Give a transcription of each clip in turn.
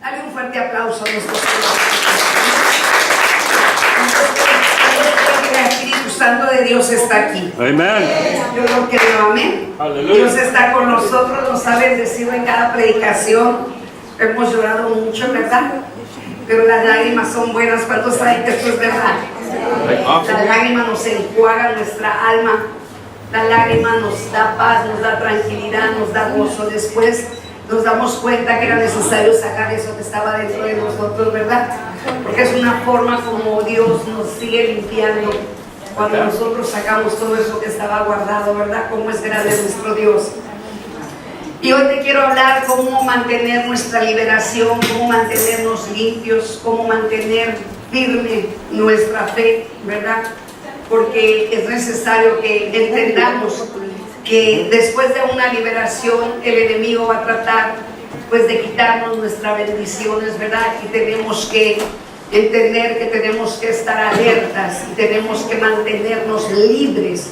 Dale un fuerte aplauso a nuestro Señor. El Espíritu Santo de Dios está aquí. Amen. Yo lo creo, amén. Aleluya. Dios está con nosotros, nos ha bendecido en cada predicación. Hemos llorado mucho, ¿verdad? Pero las lágrimas son buenas. ¿Cuántos saben que esto es verdad? Las lágrimas nos enjuagan nuestra alma. La lágrima nos da paz, nos da tranquilidad, nos da gozo. Después nos damos cuenta que era necesario sacar eso que estaba dentro de nosotros, ¿verdad? Porque es una forma como Dios nos sigue limpiando cuando nosotros sacamos todo eso que estaba guardado, ¿verdad? Cómo es grande nuestro Dios. Y hoy te quiero hablar cómo mantener nuestra liberación, cómo mantenernos limpios, cómo mantener firme nuestra fe, ¿verdad? Porque es necesario que entendamos que después de una liberación el enemigo va a tratar pues de quitarnos nuestras bendiciones, ¿verdad? Y tenemos que entender que tenemos que estar alertas y tenemos que mantenernos libres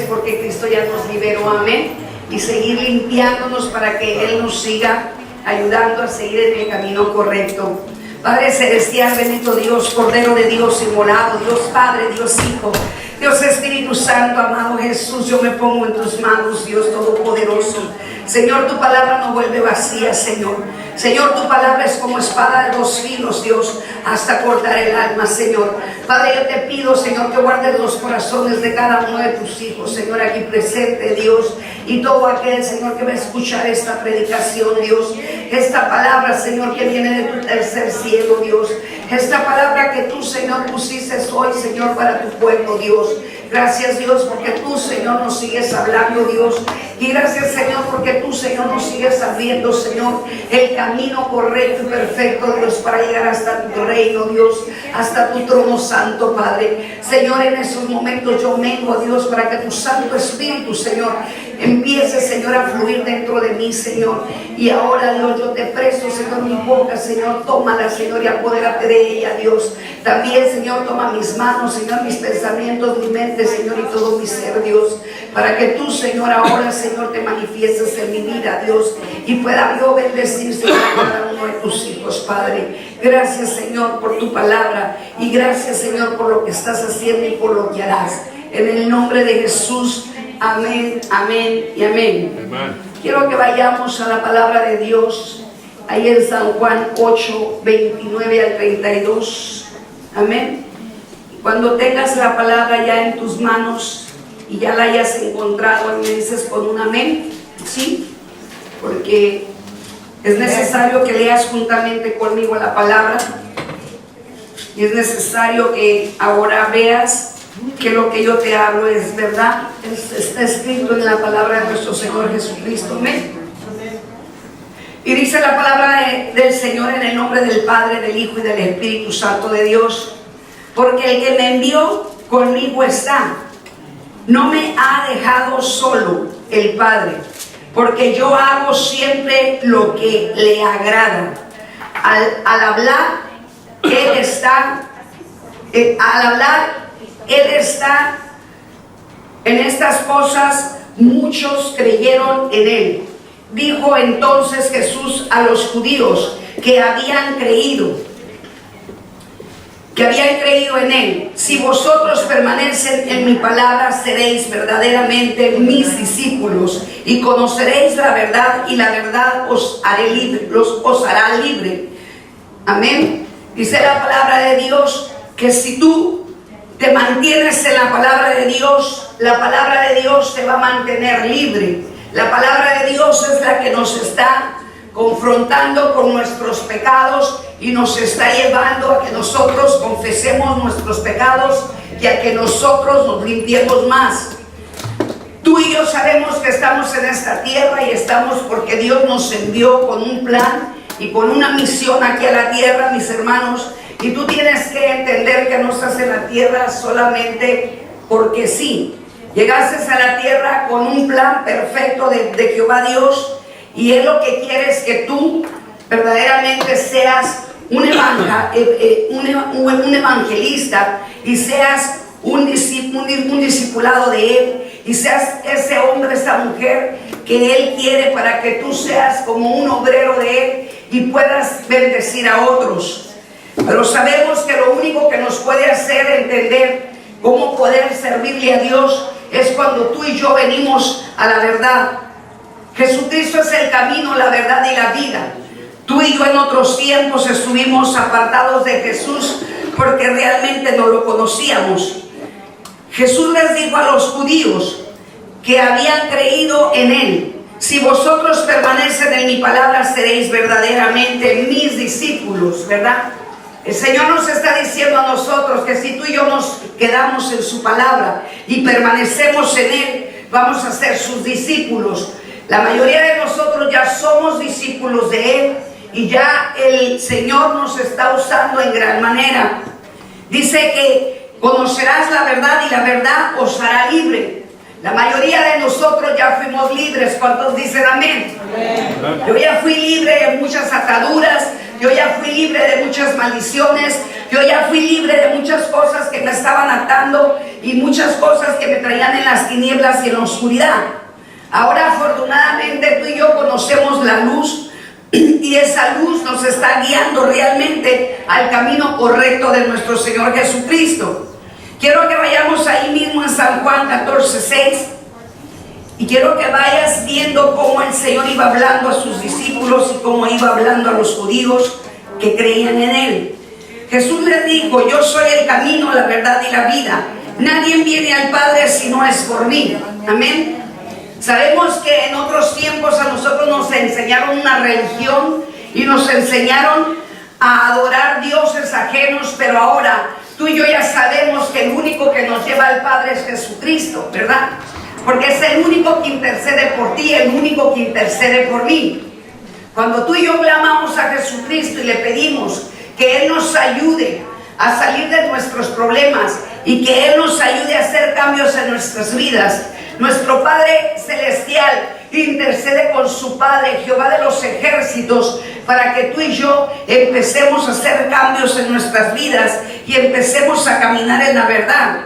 porque Cristo ya nos liberó, amén, y seguir limpiándonos para que Él nos siga ayudando a seguir en el camino correcto. Padre Celestial, bendito Dios, Cordero de Dios inmolado, Dios Padre, Dios Hijo, Dios Espíritu Santo, amado Jesús, yo me pongo en tus manos, Dios Todopoderoso. Señor, tu palabra no vuelve vacía, Señor. Señor, tu palabra es como espada de dos filos, Dios, hasta cortar el alma, Señor. Padre, yo te pido, Señor, que guardes los corazones de cada uno de tus hijos, Señor, aquí presente, Dios, y todo aquel, Señor, que va a escuchar esta predicación, Dios, esta palabra, Señor, que viene de tu tercer cielo, Dios, esta palabra que tú, Señor, pusiste hoy, Señor, para tu pueblo, Dios. Gracias, Dios, porque tú, Señor, nos sigues hablando, Dios. Y gracias, Señor, porque tú, Señor, nos sigues abriendo, Señor, el camino correcto y perfecto, Dios, para llegar hasta tu reino, Dios, hasta tu trono santo, Padre. Señor, en esos momentos yo vengo, Dios, para que tu Santo Espíritu, Señor, empiece, Señor, a fluir dentro de mí, Señor. Y ahora, Dios, yo te presto, Señor, mi boca, Señor, tómala, Señor, y apodérate de ella, Dios. También, Señor, toma mis manos, Señor, mis pensamientos, mi mente, Señor, y todo mi ser, Dios, para que tú, Señor, ahora, Señor, te manifiestes en mi vida, Dios, y pueda yo bendecir, Señor, a cada uno de tus hijos, Padre. Gracias, Señor, por tu palabra, y gracias, Señor, por lo que estás haciendo y por lo que harás. En el nombre de Jesús, amén, amén y amén. Amén. Quiero que vayamos a la palabra de Dios, ahí en San Juan 8, 29 al 32. Amén. Cuando tengas la palabra ya en tus manos y ya la hayas encontrado, me dices con un amén, ¿sí? Porque es necesario que leas juntamente conmigo la palabra y es necesario que ahora veas que lo que yo te hablo es verdad, está escrito en la palabra de nuestro Señor Jesucristo, amén. Y dice la palabra del Señor en el nombre del Padre, del Hijo y del Espíritu Santo de Dios. Porque el que me envió conmigo está. No me ha dejado solo el Padre, porque yo hago siempre lo que le agrada. Al hablar, Él está en estas cosas, muchos creyeron en Él. Dijo entonces Jesús a los judíos que habían creído en Él: si vosotros permanecen en mi palabra, seréis verdaderamente mis discípulos y conoceréis la verdad, y la verdad os hará libre. Amén. Dice la palabra de Dios que si tú te mantienes en la palabra de Dios, la palabra de Dios te va a mantener libre. La palabra de Dios es la que nos está confrontando con nuestros pecados y nos está llevando a que nosotros confesemos nuestros pecados y a que nosotros nos limpiemos más. Tú y yo sabemos que estamos en esta tierra y estamos porque Dios nos envió con un plan y con una misión aquí a la tierra, mis hermanos. Y tú tienes que entender que no estás en la tierra solamente porque sí. Llegaste a la tierra con un plan perfecto de Jehová Dios, y Él lo que quiere es que tú verdaderamente seas un evangelista y seas un discipulado de Él, y seas ese hombre, esa mujer que Él quiere para que tú seas como un obrero de Él y puedas bendecir a otros. Pero sabemos que lo único que nos puede hacer entender cómo poder servirle a Dios es cuando tú y yo venimos a la verdad. Jesucristo es el camino, la verdad y la vida. Tú y yo en otros tiempos estuvimos apartados de Jesús porque realmente no lo conocíamos. Jesús les dijo a los judíos que habían creído en Él: si vosotros permanecen en mi palabra, seréis verdaderamente mis discípulos, ¿verdad? El Señor nos está diciendo a nosotros que si tú y yo nos quedamos en su palabra y permanecemos en Él, vamos a ser sus discípulos. La mayoría de nosotros ya somos discípulos de Él y ya el Señor nos está usando en gran manera. Dice que conocerás la verdad y la verdad os hará libre. La mayoría de nosotros ya fuimos libres. ¿Cuántos dicen amén? Amén. Yo ya fui libre de muchas ataduras. Yo ya fui libre de muchas maldiciones. Yo ya fui libre de muchas cosas que me estaban atando y muchas cosas que me traían en las tinieblas y en la oscuridad. Ahora afortunadamente tú y yo conocemos la luz y esa luz nos está guiando realmente al camino correcto de nuestro Señor Jesucristo. Quiero que vayamos ahí mismo en San Juan 14:6 y quiero que vayas viendo cómo el Señor iba hablando a sus discípulos y cómo iba hablando a los judíos que creían en Él. Jesús les dijo: yo soy el camino, la verdad y la vida. Nadie viene al Padre si no es por mí. Amén. Sabemos que en otros tiempos a nosotros nos enseñaron una religión y nos enseñaron a adorar dioses ajenos, pero ahora tú y yo ya sabemos que el único que nos lleva al Padre es Jesucristo, ¿verdad? Porque es el único que intercede por ti, el único que intercede por mí. Cuando tú y yo clamamos a Jesucristo y le pedimos que Él nos ayude a salir de nuestros problemas y que Él nos ayude a hacer cambios en nuestras vidas, nuestro Padre Celestial intercede con su Padre, Jehová de los ejércitos, para que tú y yo empecemos a hacer cambios en nuestras vidas y empecemos a caminar en la verdad.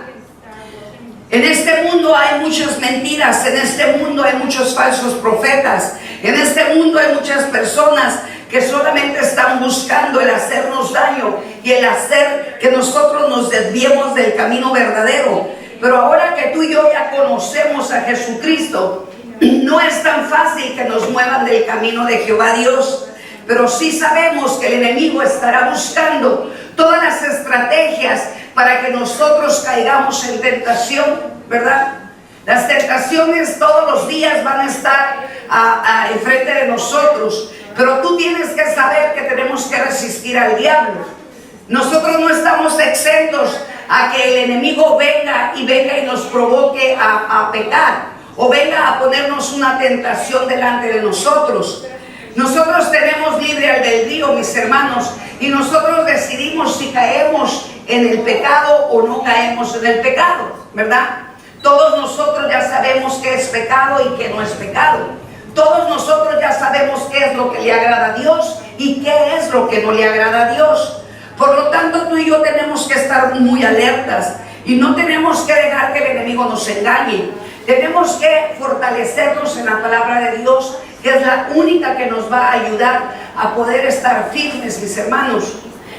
En este mundo hay muchas mentiras, en este mundo hay muchos falsos profetas, en este mundo hay muchas personas que solamente están buscando el hacernos daño y el hacer que nosotros nos desviemos del camino verdadero. Pero ahora que tú y yo ya conocemos a Jesucristo, no es tan fácil que nos muevan del camino de Jehová Dios. Pero sí sabemos que el enemigo estará buscando todas las estrategias para que nosotros caigamos en tentación, ¿verdad? Las tentaciones todos los días van a estar enfrente de nosotros. Pero tú tienes que saber que tenemos que resistir al diablo. Nosotros no estamos exentos a que el enemigo venga y nos provoque a pecar o venga a ponernos una tentación delante de nosotros. Nosotros tenemos libre albedrío, mis hermanos, y nosotros decidimos si caemos en el pecado o no caemos en el pecado, ¿verdad? Todos nosotros ya sabemos qué es pecado y qué no es pecado. Todos nosotros ya sabemos qué es lo que le agrada a Dios y qué es lo que no le agrada a Dios. Por lo tanto, tú y yo tenemos que estar muy alertas y no tenemos que dejar que el enemigo nos engañe. Tenemos que fortalecernos en la palabra de Dios, que es la única que nos va a ayudar a poder estar firmes, mis hermanos.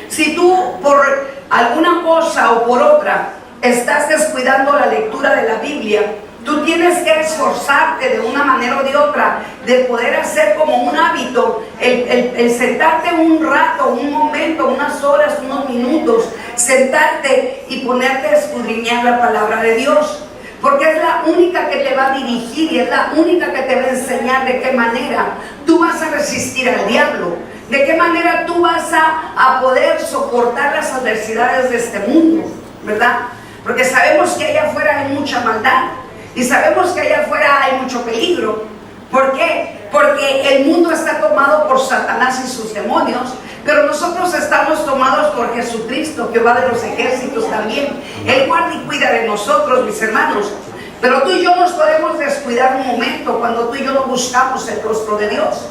Si tú por alguna cosa o por otra estás descuidando la lectura de la Biblia, tú tienes que esforzarte de una manera o de otra de poder hacer como un hábito el sentarte un rato, un momento, unas horas, unos minutos, sentarte y ponerte a escudriñar la palabra de Dios. Porque es la única que te va a dirigir y es la única que te va a enseñar de qué manera tú vas a resistir al diablo, de qué manera tú vas a poder soportar las adversidades de este mundo, ¿verdad? Porque sabemos que allá afuera hay mucha maldad y sabemos que allá afuera hay mucho peligro. ¿Por qué? Porque el mundo está tomado por Satanás y sus demonios, pero nosotros estamos tomados por Jesucristo, Jehová de los ejércitos también. Él guarda y cuida de nosotros, mis hermanos. Pero tú y yo nos podemos descuidar un momento cuando tú y yo no buscamos el rostro de Dios.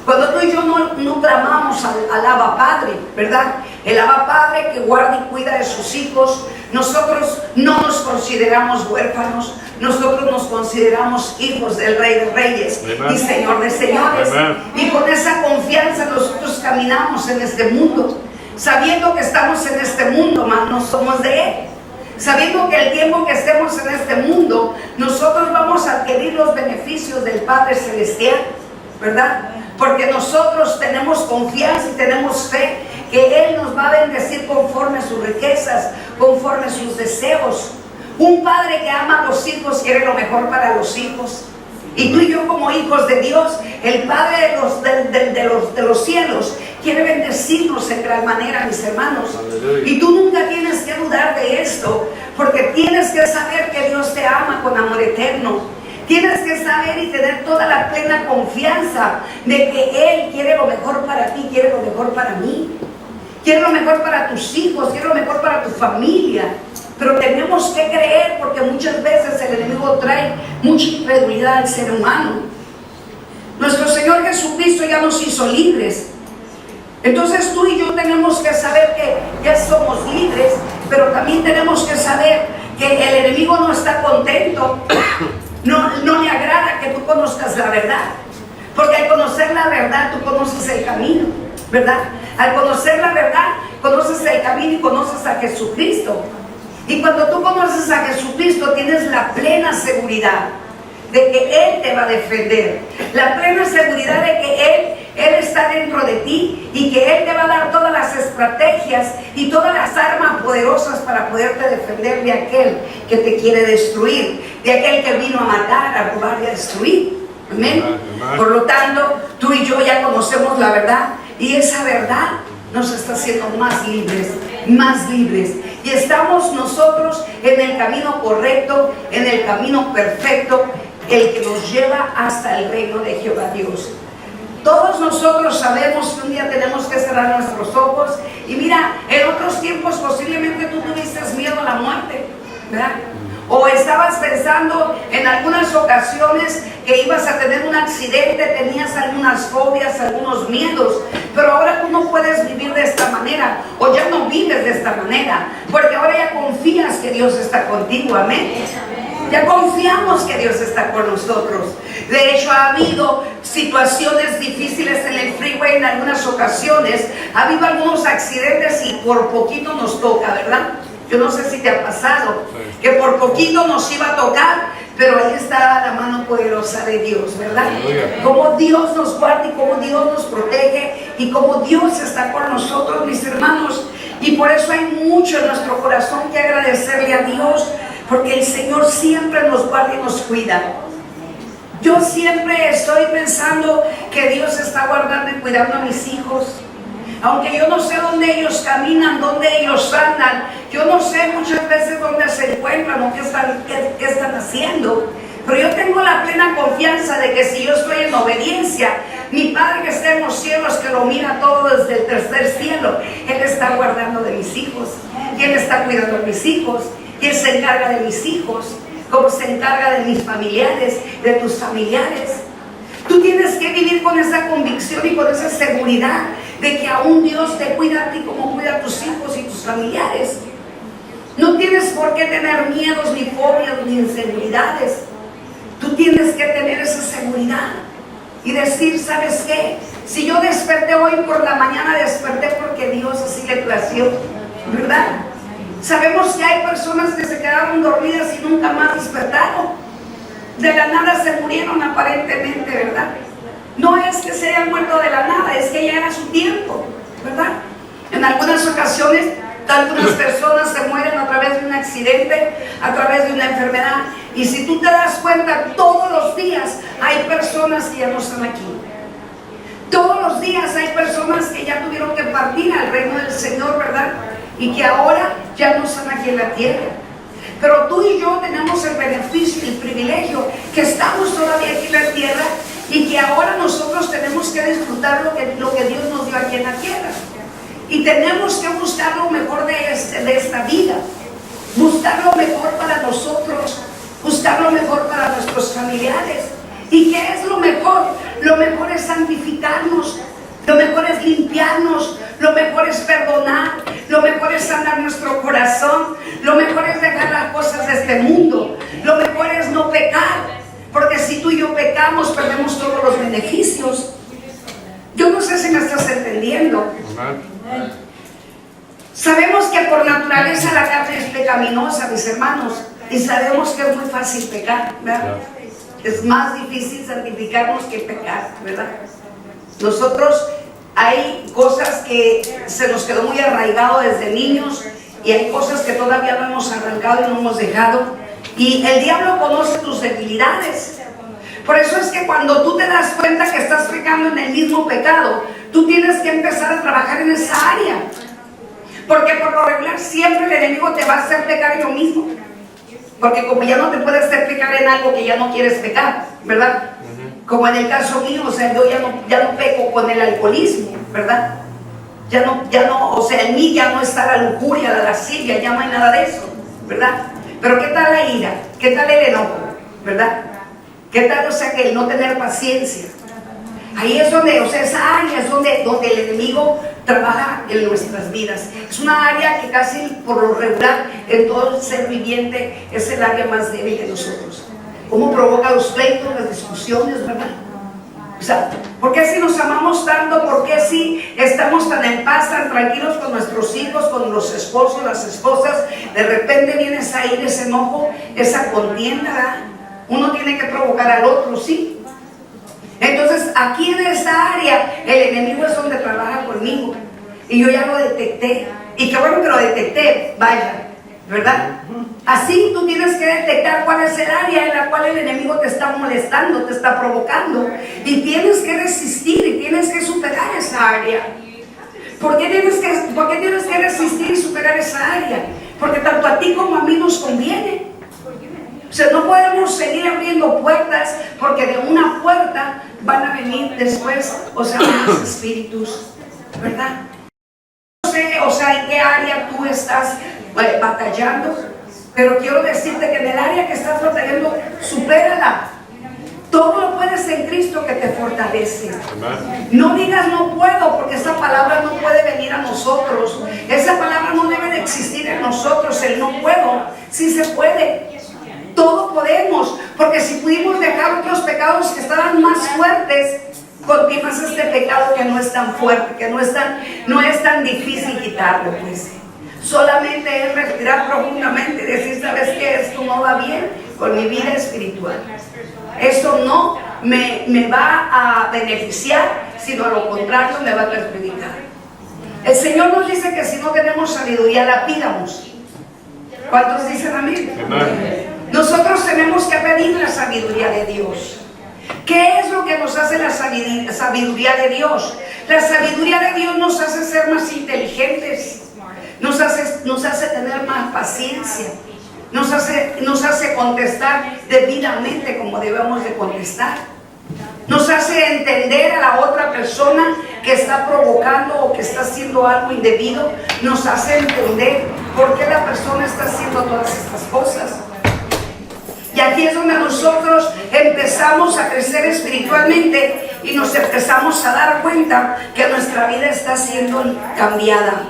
Cuando tú y yo no clamamos al Abba Padre, ¿verdad? El Abba Padre que guarda y cuida de sus hijos. Nosotros no nos consideramos huérfanos, nosotros nos consideramos hijos del Rey de Reyes y Señor de Señores. Y con esa confianza nosotros caminamos en este mundo, sabiendo que estamos en este mundo, mas no somos de Él. Sabiendo que el tiempo que estemos en este mundo, nosotros vamos a adquirir los beneficios del Padre Celestial, ¿verdad? Porque nosotros tenemos confianza y tenemos fe que Él nos va a bendecir conforme a sus riquezas, conforme a sus deseos. Un padre que ama a los hijos quiere lo mejor para los hijos. Y tú y yo como hijos de Dios, el Padre de los cielos quiere bendecirnos en gran manera, mis hermanos. Y tú nunca tienes que dudar de esto, porque tienes que saber que Dios te ama con amor eterno. Tienes que saber y tener toda la plena confianza de que Él quiere lo mejor para ti, quiere lo mejor para mí. Quiere lo mejor para tus hijos, quiere lo mejor para tu familia. Pero tenemos que creer, porque muchas veces el enemigo trae mucha incredulidad al ser humano. Nuestro Señor Jesucristo ya nos hizo libres. Entonces tú y yo tenemos que saber que ya somos libres, pero también tenemos que saber que el enemigo no está contento. No le agrada que tú conozcas la verdad. Porque al conocer la verdad, tú conoces el camino, ¿verdad? Al conocer la verdad, conoces el camino y conoces a Jesucristo. Y cuando tú conoces a Jesucristo, tienes la plena seguridad de que Él te va a defender. La plena seguridad de que Él está dentro de ti y que Él te va a dar todas las estrategias y todas las armas poderosas para poderte defender de aquel que te quiere destruir, de aquel que vino a matar, a robar y a destruir. Amén. Por lo tanto, tú y yo ya conocemos la verdad, y esa verdad nos está haciendo más libres, más libres. Y estamos nosotros en el camino correcto, en el camino perfecto, el que nos lleva hasta el reino de Jehová Dios. Todos nosotros sabemos que un día tenemos que cerrar nuestros ojos. Y mira, en otros tiempos posiblemente tú tuviste miedo a la muerte, ¿verdad? O estabas pensando en algunas ocasiones que ibas a tener un accidente, tenías algunas fobias, algunos miedos, pero ahora tú no puedes vivir de esta manera, o ya no vives de esta manera, porque ahora ya confías que Dios está contigo, amén. Ya confiamos que Dios está con nosotros. De hecho, ha habido situaciones difíciles en el freeway en algunas ocasiones, ha habido algunos accidentes y por poquito nos toca, ¿verdad? Yo no sé si te ha pasado, que por poquito nos iba a tocar, pero ahí está la mano poderosa de Dios, ¿verdad? Cómo Dios nos guarda y cómo Dios nos protege y cómo Dios está con nosotros, mis hermanos. Y por eso hay mucho en nuestro corazón que agradecerle a Dios, porque el Señor siempre nos guarda y nos cuida. Yo siempre estoy pensando que Dios está guardando y cuidando a mis hijos. Aunque yo no sé dónde ellos caminan, dónde ellos andan, yo no sé muchas veces dónde se encuentran o qué están haciendo, pero yo tengo la plena confianza de que si yo estoy en obediencia, mi Padre que está en los cielos, que lo mira todo desde el tercer cielo, Él está guardando de mis hijos, y Él está cuidando de mis hijos, y Él se encarga de mis hijos, como se encarga de mis familiares, de tus familiares. Tú tienes que vivir con esa convicción y con esa seguridad de que aún Dios te cuida a ti como cuida a tus hijos y tus familiares. No tienes por qué tener miedos, ni fobias, ni inseguridades. Tú tienes que tener esa seguridad y decir, ¿sabes qué? Si yo desperté hoy por la mañana, desperté porque Dios así le plació, ¿verdad? Sabemos que hay personas que se quedaron dormidas y nunca más despertaron. De la nada se murieron aparentemente, ¿verdad? No es que se hayan muerto de la nada, es que ya era su tiempo, ¿verdad? En algunas ocasiones, algunas personas se mueren a través de un accidente, a través de una enfermedad. Y si tú te das cuenta, todos los días hay personas que ya no están aquí. Todos los días hay personas que ya tuvieron que partir al reino del Señor, ¿verdad? Y que ahora ya no están aquí en la tierra. Pero tú y yo tenemos el beneficio y el privilegio que estamos todavía aquí en la tierra y que ahora nosotros tenemos que disfrutar lo que Dios nos dio aquí en la tierra. Y tenemos que buscar lo mejor de esta vida, buscar lo mejor para nosotros, buscar lo mejor para nuestros familiares. ¿Y qué es lo mejor? Lo mejor es santificarnos, lo mejor es limpiarnos, lo mejor es perdonar, lo mejor es sanar nuestro corazón, lo mejor es dejar las cosas de este mundo, lo mejor es no pecar, porque si tú y yo pecamos perdemos todos los beneficios. Yo no sé si me estás entendiendo. Sabemos que por naturaleza la carne es pecaminosa, mis hermanos, y sabemos que es muy fácil pecar, ¿verdad? Es más difícil santificarnos que pecar, ¿verdad? Nosotros hay cosas que se nos quedó muy arraigado desde niños y hay cosas que todavía no hemos arrancado y no hemos dejado. Y el diablo conoce tus debilidades. Por eso es que cuando tú te das cuenta que estás pecando en el mismo pecado, tú tienes que empezar a trabajar en esa área. Porque por lo regular siempre el enemigo te va a hacer pecar en lo mismo. Porque como ya no te puedes hacer pecar en algo que ya no quieres pecar, ¿verdad? Como en el caso mío, o sea, yo ya no peco con el alcoholismo, ¿verdad? Ya no, o sea, en mí ya no está la lujuria, la lascivia, ya no hay nada de eso, ¿verdad? Pero ¿qué tal la ira? ¿Qué tal el enojo? ¿Verdad? ¿Qué tal, o sea, que el no tener paciencia? Ahí es donde, o sea, esa área es donde el enemigo trabaja en nuestras vidas. Es una área que casi por lo regular en todo el ser viviente es el área más débil de nosotros. ¿Cómo provoca los pleitos, las discusiones, verdad? O sea, ¿por qué si nos amamos tanto? ¿Por qué si estamos tan en paz, tan tranquilos con nuestros hijos, con los esposos, las esposas? De repente viene esa ira, ese enojo, esa contienda, ¿verdad? Uno tiene que provocar al otro, ¿sí? Entonces, aquí en esta área, el enemigo es donde trabaja conmigo. Y yo ya lo detecté. Y qué bueno que lo detecté, vaya, ¿verdad? Así tú tienes que detectar cuál es el área en la cual el enemigo te está molestando, te está provocando. Y tienes que resistir y tienes que superar esa área. ¿Por qué tienes que resistir y superar esa área? Porque tanto a ti como a mí nos conviene. O sea, no podemos seguir abriendo puertas porque de una puerta van a venir después, o sea, más espíritus, ¿verdad? No sé, o sea, en qué área tú estás batallando, pero quiero decirte que en el área que estás batallando, supérala. Todo lo puedes en Cristo que te fortalece. No digas no puedo, porque esa palabra no puede venir a nosotros. Esa palabra no debe de existir en nosotros, el no puedo. Sí se puede. Todo podemos, porque si pudimos dejar otros pecados que estaban más fuertes, continúas este pecado que no es tan fuerte, que no es tan difícil quitarlo, pues. Solamente es respirar profundamente y decir, ¿sabes qué? Esto no va bien con mi vida espiritual. Esto no me va a beneficiar, sino a lo contrario me va a perjudicar. El Señor nos dice que si no tenemos sabiduría, la pidamos. ¿Cuántos dicen amén? Amén. Nosotros tenemos que pedir la sabiduría de Dios. ¿Qué es lo que nos hace la sabiduría de Dios? La sabiduría de Dios nos hace ser más inteligentes, nos hace tener más paciencia, nos hace contestar debidamente como debemos de contestar, nos hace entender a la otra persona que está provocando o que está haciendo algo indebido, nos hace entender por qué la persona está haciendo todas estas cosas. Y aquí es donde nosotros empezamos a crecer espiritualmente y nos empezamos a dar cuenta que nuestra vida está siendo cambiada.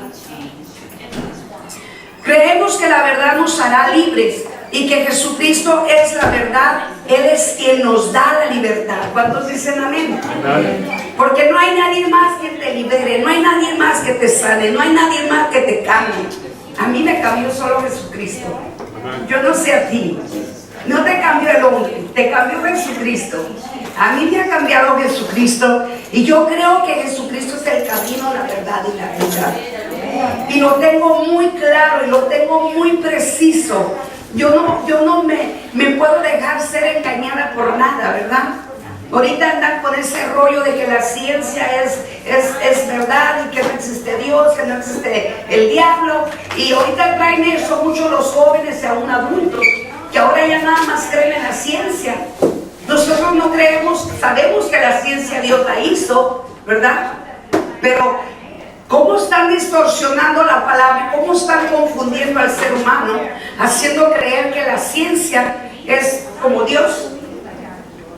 Creemos que la verdad nos hará libres y que Jesucristo es la verdad. Él es quien nos da la libertad. ¿Cuántos dicen amén? Amén. Porque no hay nadie más que te libere, no hay nadie más que te sane, no hay nadie más que te cambie. A mí me cambió solo Jesucristo. Yo no sé a ti. No te cambió el hombre, te cambió Jesucristo. A mí me ha cambiado Jesucristo y yo creo que Jesucristo es el camino, la verdad y la vida. Y lo tengo muy claro y lo tengo muy preciso. Yo no me puedo dejar ser engañada por nada, ¿verdad? Ahorita andan con ese rollo de que la ciencia es verdad y que no existe Dios, que no existe el diablo. Y ahorita traen eso mucho los jóvenes y aún adultos, que ahora ya nada más creen en la ciencia. Nosotros no creemos, sabemos que la ciencia Dios la hizo, ¿verdad? Pero ¿cómo están distorsionando la palabra? ¿Cómo están confundiendo al ser humano? Haciendo creer que la ciencia es como Dios.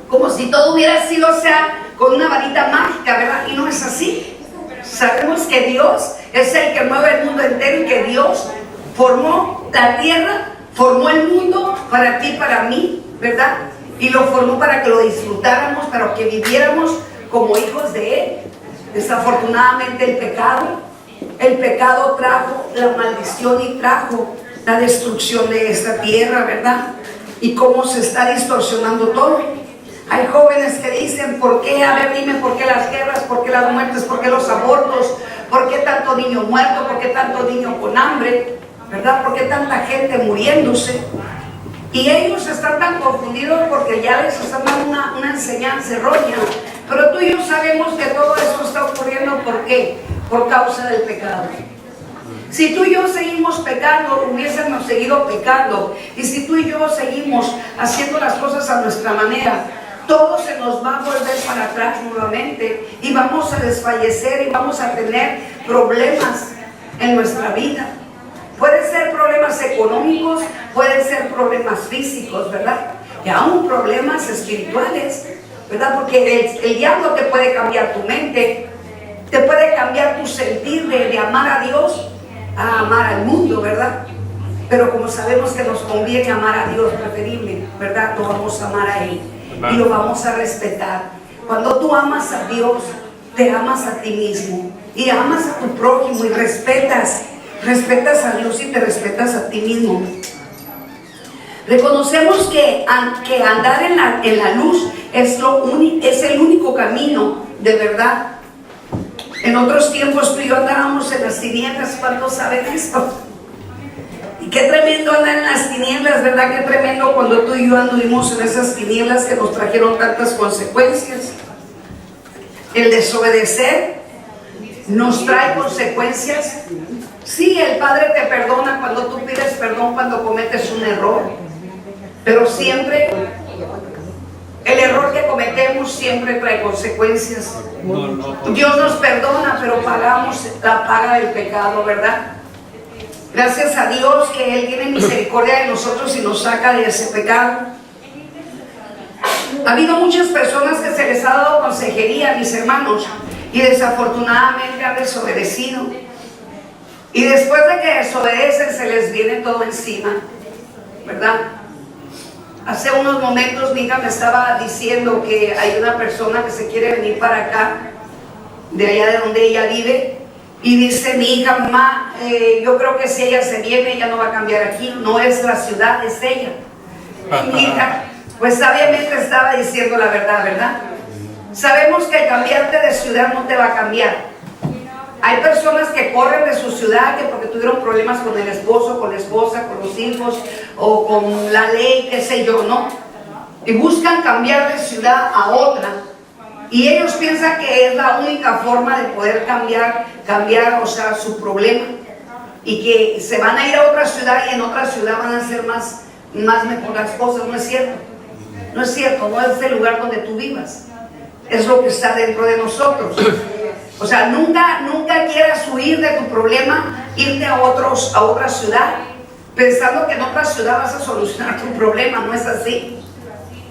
Como si todo hubiera sido, o sea, con una varita mágica, ¿verdad? Y no es así. Sabemos que Dios es el que mueve el mundo entero y que Dios formó la tierra, formó el mundo para ti, para mí, ¿verdad? Y lo formó para que lo disfrutáramos, para que viviéramos como hijos de Él. Desafortunadamente el pecado trajo la maldición y trajo la destrucción de esta tierra, ¿verdad? Y cómo se está distorsionando todo. Hay jóvenes que dicen, ¿por qué? A ver, dime, ¿por qué las guerras? ¿Por qué las muertes? ¿Por qué los abortos? ¿Por qué tanto niño muerto? ¿Por qué tanto niño con hambre? ¿Verdad? ¿Por qué tanta gente muriéndose? Y ellos están tan confundidos porque ya les están dando una enseñanza errónea. Pero tú y yo sabemos que todo eso está ocurriendo, ¿por qué? Por causa del pecado. Si tú y yo seguimos pecando, hubiésemos seguido pecando. Y si tú y yo seguimos haciendo las cosas a nuestra manera, todo se nos va a volver para atrás nuevamente. Y vamos a desfallecer y vamos a tener problemas en nuestra vida. Pueden ser problemas económicos, pueden ser problemas físicos, ¿verdad? Y aún problemas espirituales, ¿verdad? Porque el diablo te puede cambiar tu mente, te puede cambiar tu sentir de amar a Dios a amar al mundo, ¿verdad? Pero como sabemos que nos conviene amar a Dios, preferible, ¿verdad? Lo vamos a amar a Él y lo vamos a respetar. Cuando tú amas a Dios, te amas a ti mismo y amas a tu prójimo y respetas a Dios y te respetas a ti mismo. Reconocemos que andar en la luz es el único camino de verdad. En otros tiempos tú y yo andábamos en las tinieblas. ¿Cuántos saben esto? Y qué tremendo andar en las tinieblas, ¿verdad? Qué tremendo cuando tú y yo anduvimos en esas tinieblas que nos trajeron tantas consecuencias. El desobedecer nos trae consecuencias. Sí, el Padre te perdona cuando tú pides perdón, cuando cometes un error, pero siempre el error que cometemos siempre trae consecuencias. Dios nos perdona, pero pagamos la paga del pecado, ¿verdad? Gracias a Dios que Él tiene misericordia de nosotros y nos saca de ese pecado. Ha habido muchas personas que se les ha dado consejería, mis hermanos, y desafortunadamente han desobedecido. Y después de que desobedecen, se les viene todo encima, ¿verdad? Hace unos momentos mi hija me estaba diciendo que hay una persona que se quiere venir para acá, de allá de donde ella vive, y dice mi hija, mamá, yo creo que si ella se viene, ella no va a cambiar aquí, no es la ciudad, es ella. Y mi hija, pues sabiamente estaba diciendo la verdad, ¿verdad? Sabemos que cambiarte de ciudad no te va a cambiar. Hay personas que corren de su ciudad que porque tuvieron problemas con el esposo, con la esposa, con los hijos o con la ley, qué sé yo, ¿no? Y buscan cambiar de ciudad a otra. Y ellos piensan que es la única forma de poder cambiar, o sea, su problema. Y que se van a ir a otra ciudad y en otra ciudad van a hacer más mejor las cosas. No es cierto. No es cierto, no es el lugar donde tú vivas. Es lo que está dentro de nosotros. O sea, nunca quieras huir de tu problema, irte a otra ciudad, pensando que en otra ciudad vas a solucionar tu problema. No es así.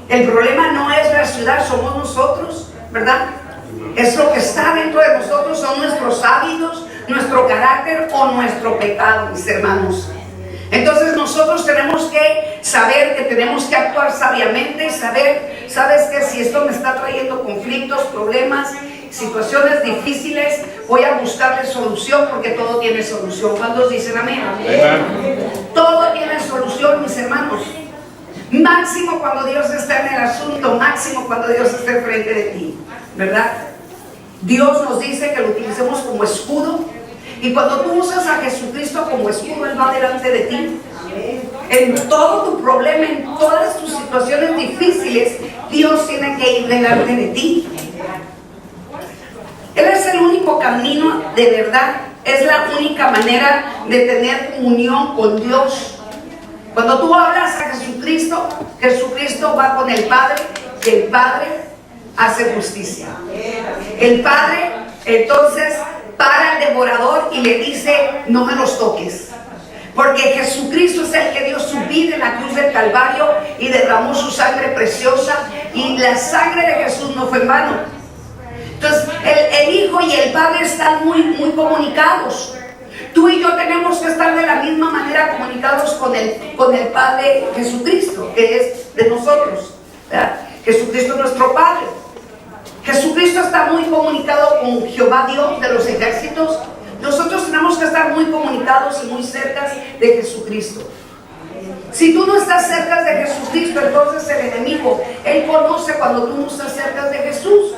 El problema no es la ciudad, somos nosotros, ¿verdad? Es lo que está dentro de nosotros, son nuestros hábitos, nuestro carácter o nuestro pecado, mis hermanos. Entonces nosotros tenemos que saber que tenemos que actuar sabiamente, saber, ¿sabes qué? Si esto me está trayendo conflictos, problemas, situaciones difíciles, voy a buscarle solución, porque todo tiene solución. ¿Cuántos dicen amén? Todo tiene solución, mis hermanos. Máximo cuando Dios está en el asunto, máximo cuando Dios está enfrente de ti, ¿verdad? Dios nos dice que lo utilicemos como escudo, y cuando tú usas a Jesucristo como escudo, Él va delante de ti. En todo tu problema, en todas tus situaciones difíciles, Dios tiene que ir delante de ti. Él es el único camino de verdad, es la única manera de tener comunión con Dios. Cuando tú hablas a Jesucristo, Jesucristo va con el Padre, y el Padre hace justicia. El Padre entonces para al devorador y le dice, no me los toques. Porque Jesucristo es el que dio su vida en la cruz del Calvario y derramó su sangre preciosa, y la sangre de Jesús no fue en vano. Entonces el Hijo y el Padre están muy comunicados. Tú y yo tenemos que estar de la misma manera comunicados con el Padre Jesucristo, que es de nosotros, ¿verdad? Jesucristo es nuestro Padre. Jesucristo está muy comunicado con Jehová Dios de los ejércitos. Nosotros tenemos que estar muy comunicados y muy cerca de Jesucristo. Si tú no estás cerca de Jesucristo, entonces el enemigo, él conoce cuando tú no estás cerca de Jesús.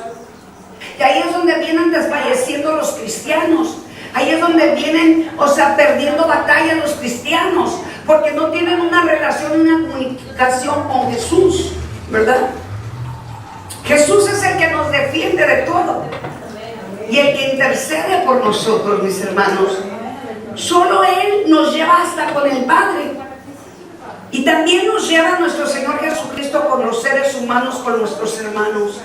Y ahí es donde vienen desfalleciendo los cristianos. Ahí es donde vienen, perdiendo batalla los cristianos, porque no tienen una relación, una comunicación con Jesús, ¿verdad? Jesús es el que nos defiende de todo y el que intercede por nosotros, mis hermanos. Solo Él nos lleva hasta con el Padre. Y también nos lleva a nuestro Señor Jesucristo con los seres humanos, con nuestros hermanos.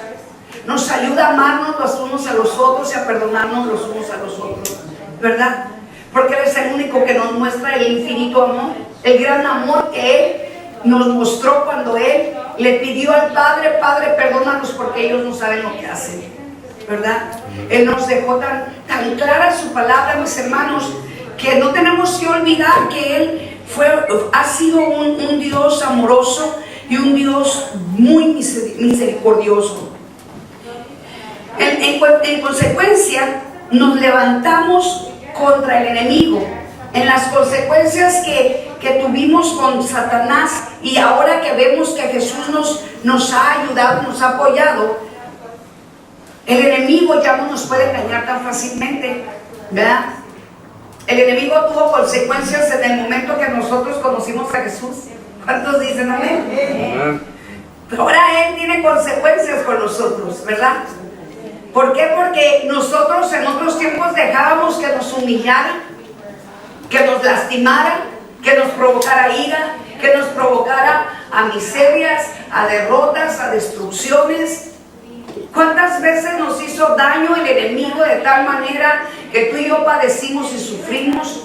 Nos ayuda a amarnos los unos a los otros y a perdonarnos los unos a los otros, ¿verdad? Porque Él es el único que nos muestra el infinito amor, el gran amor que Él nos mostró cuando Él le pidió al Padre: Padre, perdónanos porque ellos no saben lo que hacen, ¿verdad? Él nos dejó tan clara su palabra, mis hermanos, que no tenemos que olvidar que Él ha sido un Dios amoroso y un Dios muy misericordioso. En consecuencia, nos levantamos contra el enemigo. En las consecuencias que tuvimos con Satanás, y ahora que vemos que Jesús nos ha ayudado, nos ha apoyado, el enemigo ya no nos puede engañar tan fácilmente, ¿verdad? El enemigo tuvo consecuencias en el momento que nosotros conocimos a Jesús. ¿Cuántos dicen amén? Ahora Él tiene consecuencias con nosotros, ¿verdad? ¿Por qué? Porque nosotros en otros tiempos dejábamos que nos humillaran, que nos lastimaran, que nos provocara ira, que nos provocara a miserias, a derrotas, a destrucciones. ¿Cuántas veces nos hizo daño el enemigo de tal manera que tú y yo padecimos y sufrimos?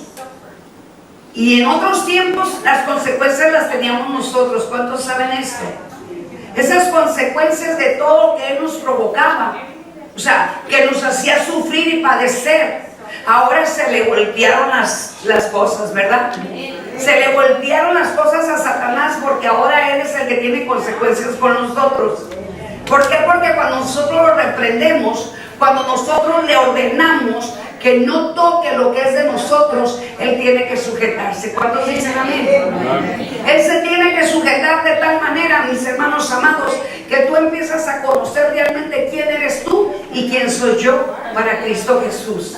Y en otros tiempos las consecuencias las teníamos nosotros. ¿Cuántos saben esto? Esas consecuencias de todo lo que Él nos provocaba, que nos hacía sufrir y padecer, ahora se le voltearon las cosas, ¿verdad? Se le voltearon las cosas a Satanás, porque ahora Él es el que tiene consecuencias con nosotros. ¿Por qué? Porque cuando nosotros lo reprendemos, cuando nosotros le ordenamos que no toque lo que es de nosotros, Él tiene que sujetarse. ¿Cuántos dicen amén? Él se tiene que sujetar de tal manera, mis hermanos amados, que tú empiezas a conocer realmente quién eres tú y quién soy yo para Cristo Jesús.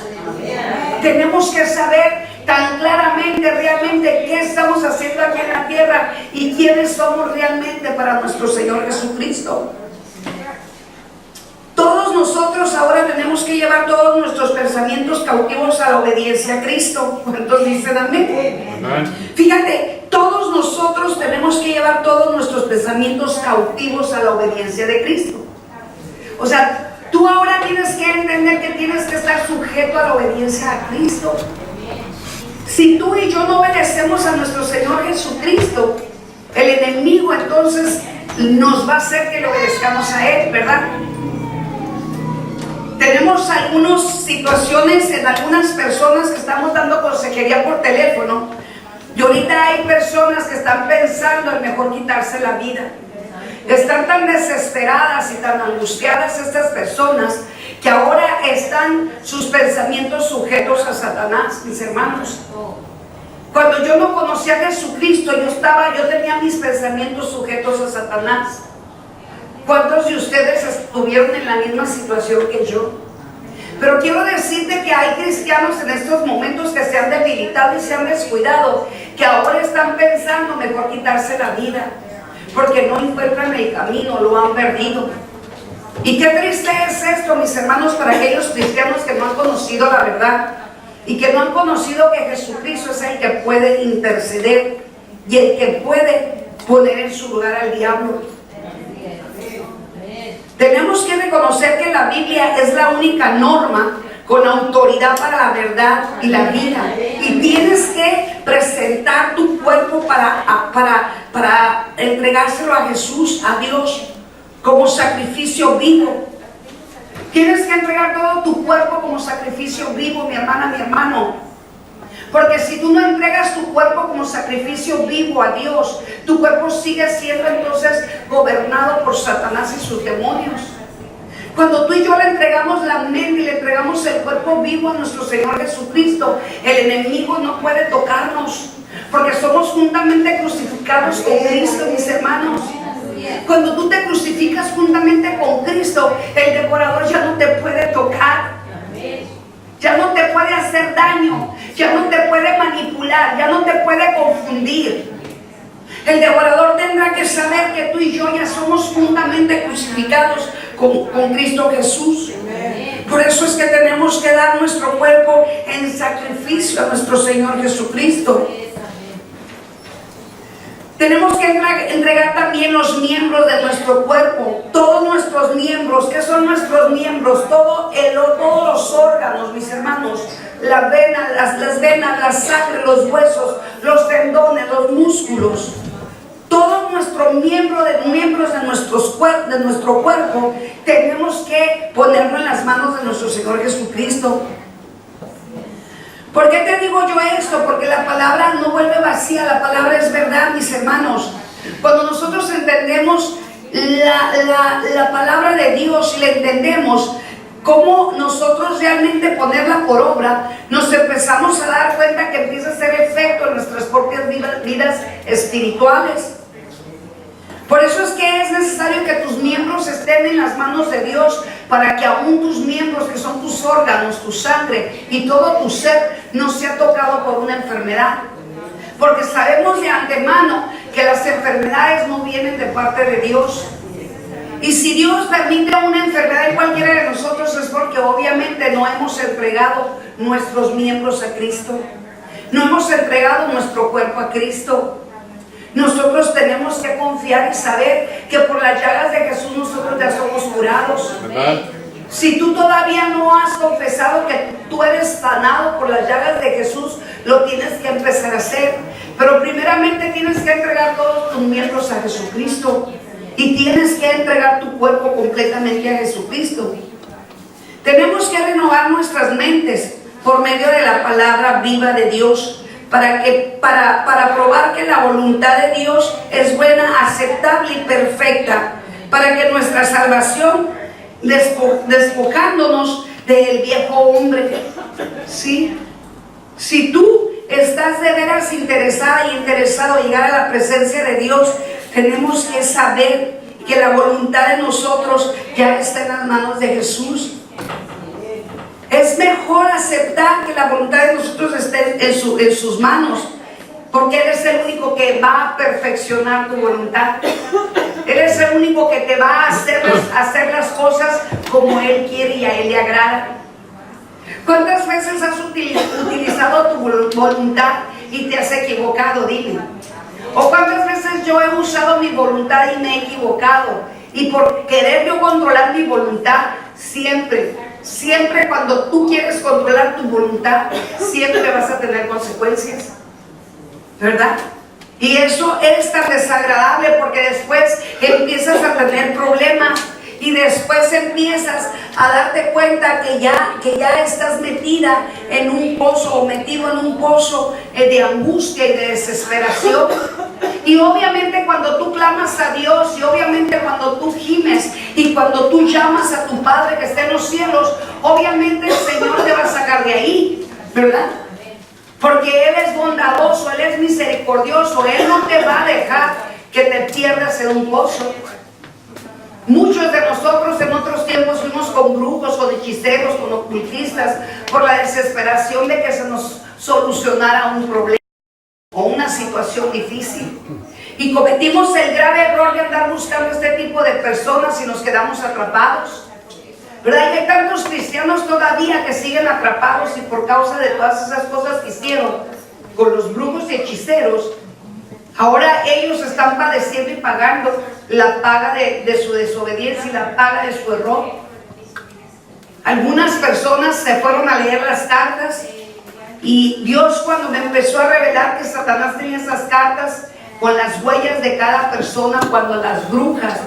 Tenemos que saber tan claramente realmente qué estamos haciendo aquí en la tierra y quiénes somos realmente para nuestro Señor Jesucristo. Todos nosotros ahora tenemos que llevar todos nuestros pensamientos cautivos a la obediencia a Cristo. ¿Cuántos dicen amén? Fíjate, todos nosotros tenemos que llevar todos nuestros pensamientos cautivos a la obediencia de Cristo. Tú ahora tienes que entender que tienes que estar sujeto a la obediencia a Cristo. Si tú y yo no obedecemos a nuestro Señor Jesucristo, el enemigo entonces nos va a hacer que le obedezcamos a Él, ¿verdad? Tenemos algunas situaciones en algunas personas que estamos dando consejería por teléfono, y ahorita hay personas que están pensando en mejor quitarse la vida. Están tan desesperadas y tan angustiadas estas personas que ahora están sus pensamientos sujetos a Satanás, mis hermanos. Cuando yo no conocía a Jesucristo, yo tenía mis pensamientos sujetos a Satanás. ¿Cuántos de ustedes estuvieron en la misma situación que yo? Pero quiero decirte que hay cristianos en estos momentos que se han debilitado y se han descuidado, que ahora están pensando mejor quitarse la vida, porque no encuentran el camino, lo han perdido. Y qué triste es esto, mis hermanos, para aquellos cristianos que no han conocido la verdad y que no han conocido que Jesucristo es el que puede interceder y el que puede poner en su lugar al diablo. Tenemos que reconocer que la Biblia es la única norma con autoridad para la verdad y la vida, y tienes que presentar tu cuerpo para entregárselo a Jesús, a Dios, como sacrificio vivo. Tienes que entregar todo tu cuerpo como sacrificio vivo, mi hermana, mi hermano. Porque si tú no entregas tu cuerpo como sacrificio vivo a Dios, tu cuerpo sigue siendo entonces gobernado por Satanás y sus demonios. Cuando tú y yo le entregamos la mente y le entregamos el cuerpo vivo a nuestro Señor Jesucristo, el enemigo no puede tocarnos, porque somos juntamente crucificados con Cristo, mis hermanos. Cuando tú te crucificas juntamente con Cristo, el devorador ya no te puede tocar, ya no te puede hacer daño, ya no te puede manipular, ya no te puede confundir. El devorador tendrá que saber que tú y yo ya somos juntamente crucificados con Cristo Jesús. Por eso es que tenemos que dar nuestro cuerpo en sacrificio a nuestro Señor Jesucristo. Tenemos que entregar también los miembros de nuestro cuerpo, todos nuestros miembros. ¿Qué son nuestros miembros? Todos los órganos, mis hermanos, las venas, la sangre, los huesos, los tendones, los músculos. Todos nuestros miembros de nuestro cuerpo tenemos que ponerlo en las manos de nuestro Señor Jesucristo. ¿Por qué te digo yo esto? Porque la palabra no vuelve vacía, la palabra es verdad, mis hermanos. Cuando nosotros entendemos la palabra de Dios y le entendemos cómo nosotros realmente ponerla por obra, nos empezamos a dar cuenta que empieza a hacer efecto en nuestras propias vidas espirituales. Por eso es que es necesario que tus miembros estén en las manos de Dios, para que aún tus miembros, que son tus órganos, tu sangre y todo tu ser, no sea tocado por una enfermedad. Porque sabemos de antemano que las enfermedades no vienen de parte de Dios. Y si Dios permite una enfermedad en cualquiera de nosotros, es porque obviamente no hemos entregado nuestros miembros a Cristo. No hemos entregado nuestro cuerpo a Cristo. Nosotros tenemos que confiar y saber que por las llagas de Jesús nosotros ya somos curados. ¿Verdad? Si tú todavía no has confesado que tú eres sanado por las llagas de Jesús, lo tienes que empezar a hacer. Pero primeramente tienes que entregar todos tus miembros a Jesucristo. Y tienes que entregar tu cuerpo completamente a Jesucristo. Tenemos que renovar nuestras mentes por medio de la palabra viva de Dios, para probar que la voluntad de Dios es buena, aceptable y perfecta, para que nuestra salvación, despojándonos del viejo hombre, ¿sí? Si tú estás de veras interesada y interesado en llegar a la presencia de Dios, tenemos que saber que la voluntad de nosotros ya está en las manos de Jesús. Es mejor aceptar que la voluntad de nosotros esté en sus manos, porque Él es el único que va a perfeccionar tu voluntad. Él es el único que te va a hacer las cosas como Él quiere y a Él le agrada. ¿Cuántas veces has utilizado tu voluntad y te has equivocado? Dime. ¿O cuántas veces yo he usado mi voluntad y me he equivocado? Y por querer yo controlar mi voluntad, siempre cuando tú quieres controlar tu voluntad, siempre vas a tener consecuencias, ¿verdad? Y eso es tan desagradable, porque después empiezas a tener problemas y después empiezas a darte cuenta que ya estás metida en un pozo, o metido en un pozo de angustia y de desesperación. Y obviamente cuando tú clamas a Dios, y obviamente cuando tú gimes, y cuando tú llamas a tu Padre que está en los cielos, obviamente el Señor te va a sacar de ahí, ¿verdad? Porque Él es bondadoso, Él es misericordioso, Él no te va a dejar que te pierdas en un pozo. Muchos de nosotros en otros tiempos fuimos con brujos, con hechiceros, con ocultistas, por la desesperación de que se nos solucionara un problema o una situación difícil. Y cometimos el grave error de andar buscando este tipo de personas y nos quedamos atrapados, ¿verdad? Y hay tantos cristianos todavía que siguen atrapados, y por causa de todas esas cosas que hicieron con los brujos y hechiceros, ahora ellos están padeciendo y pagando la paga de su desobediencia y la paga de su error. Algunas personas se fueron a leer las cartas, y Dios, cuando me empezó a revelar que Satanás tenía esas cartas con las huellas de cada persona, cuando las brujas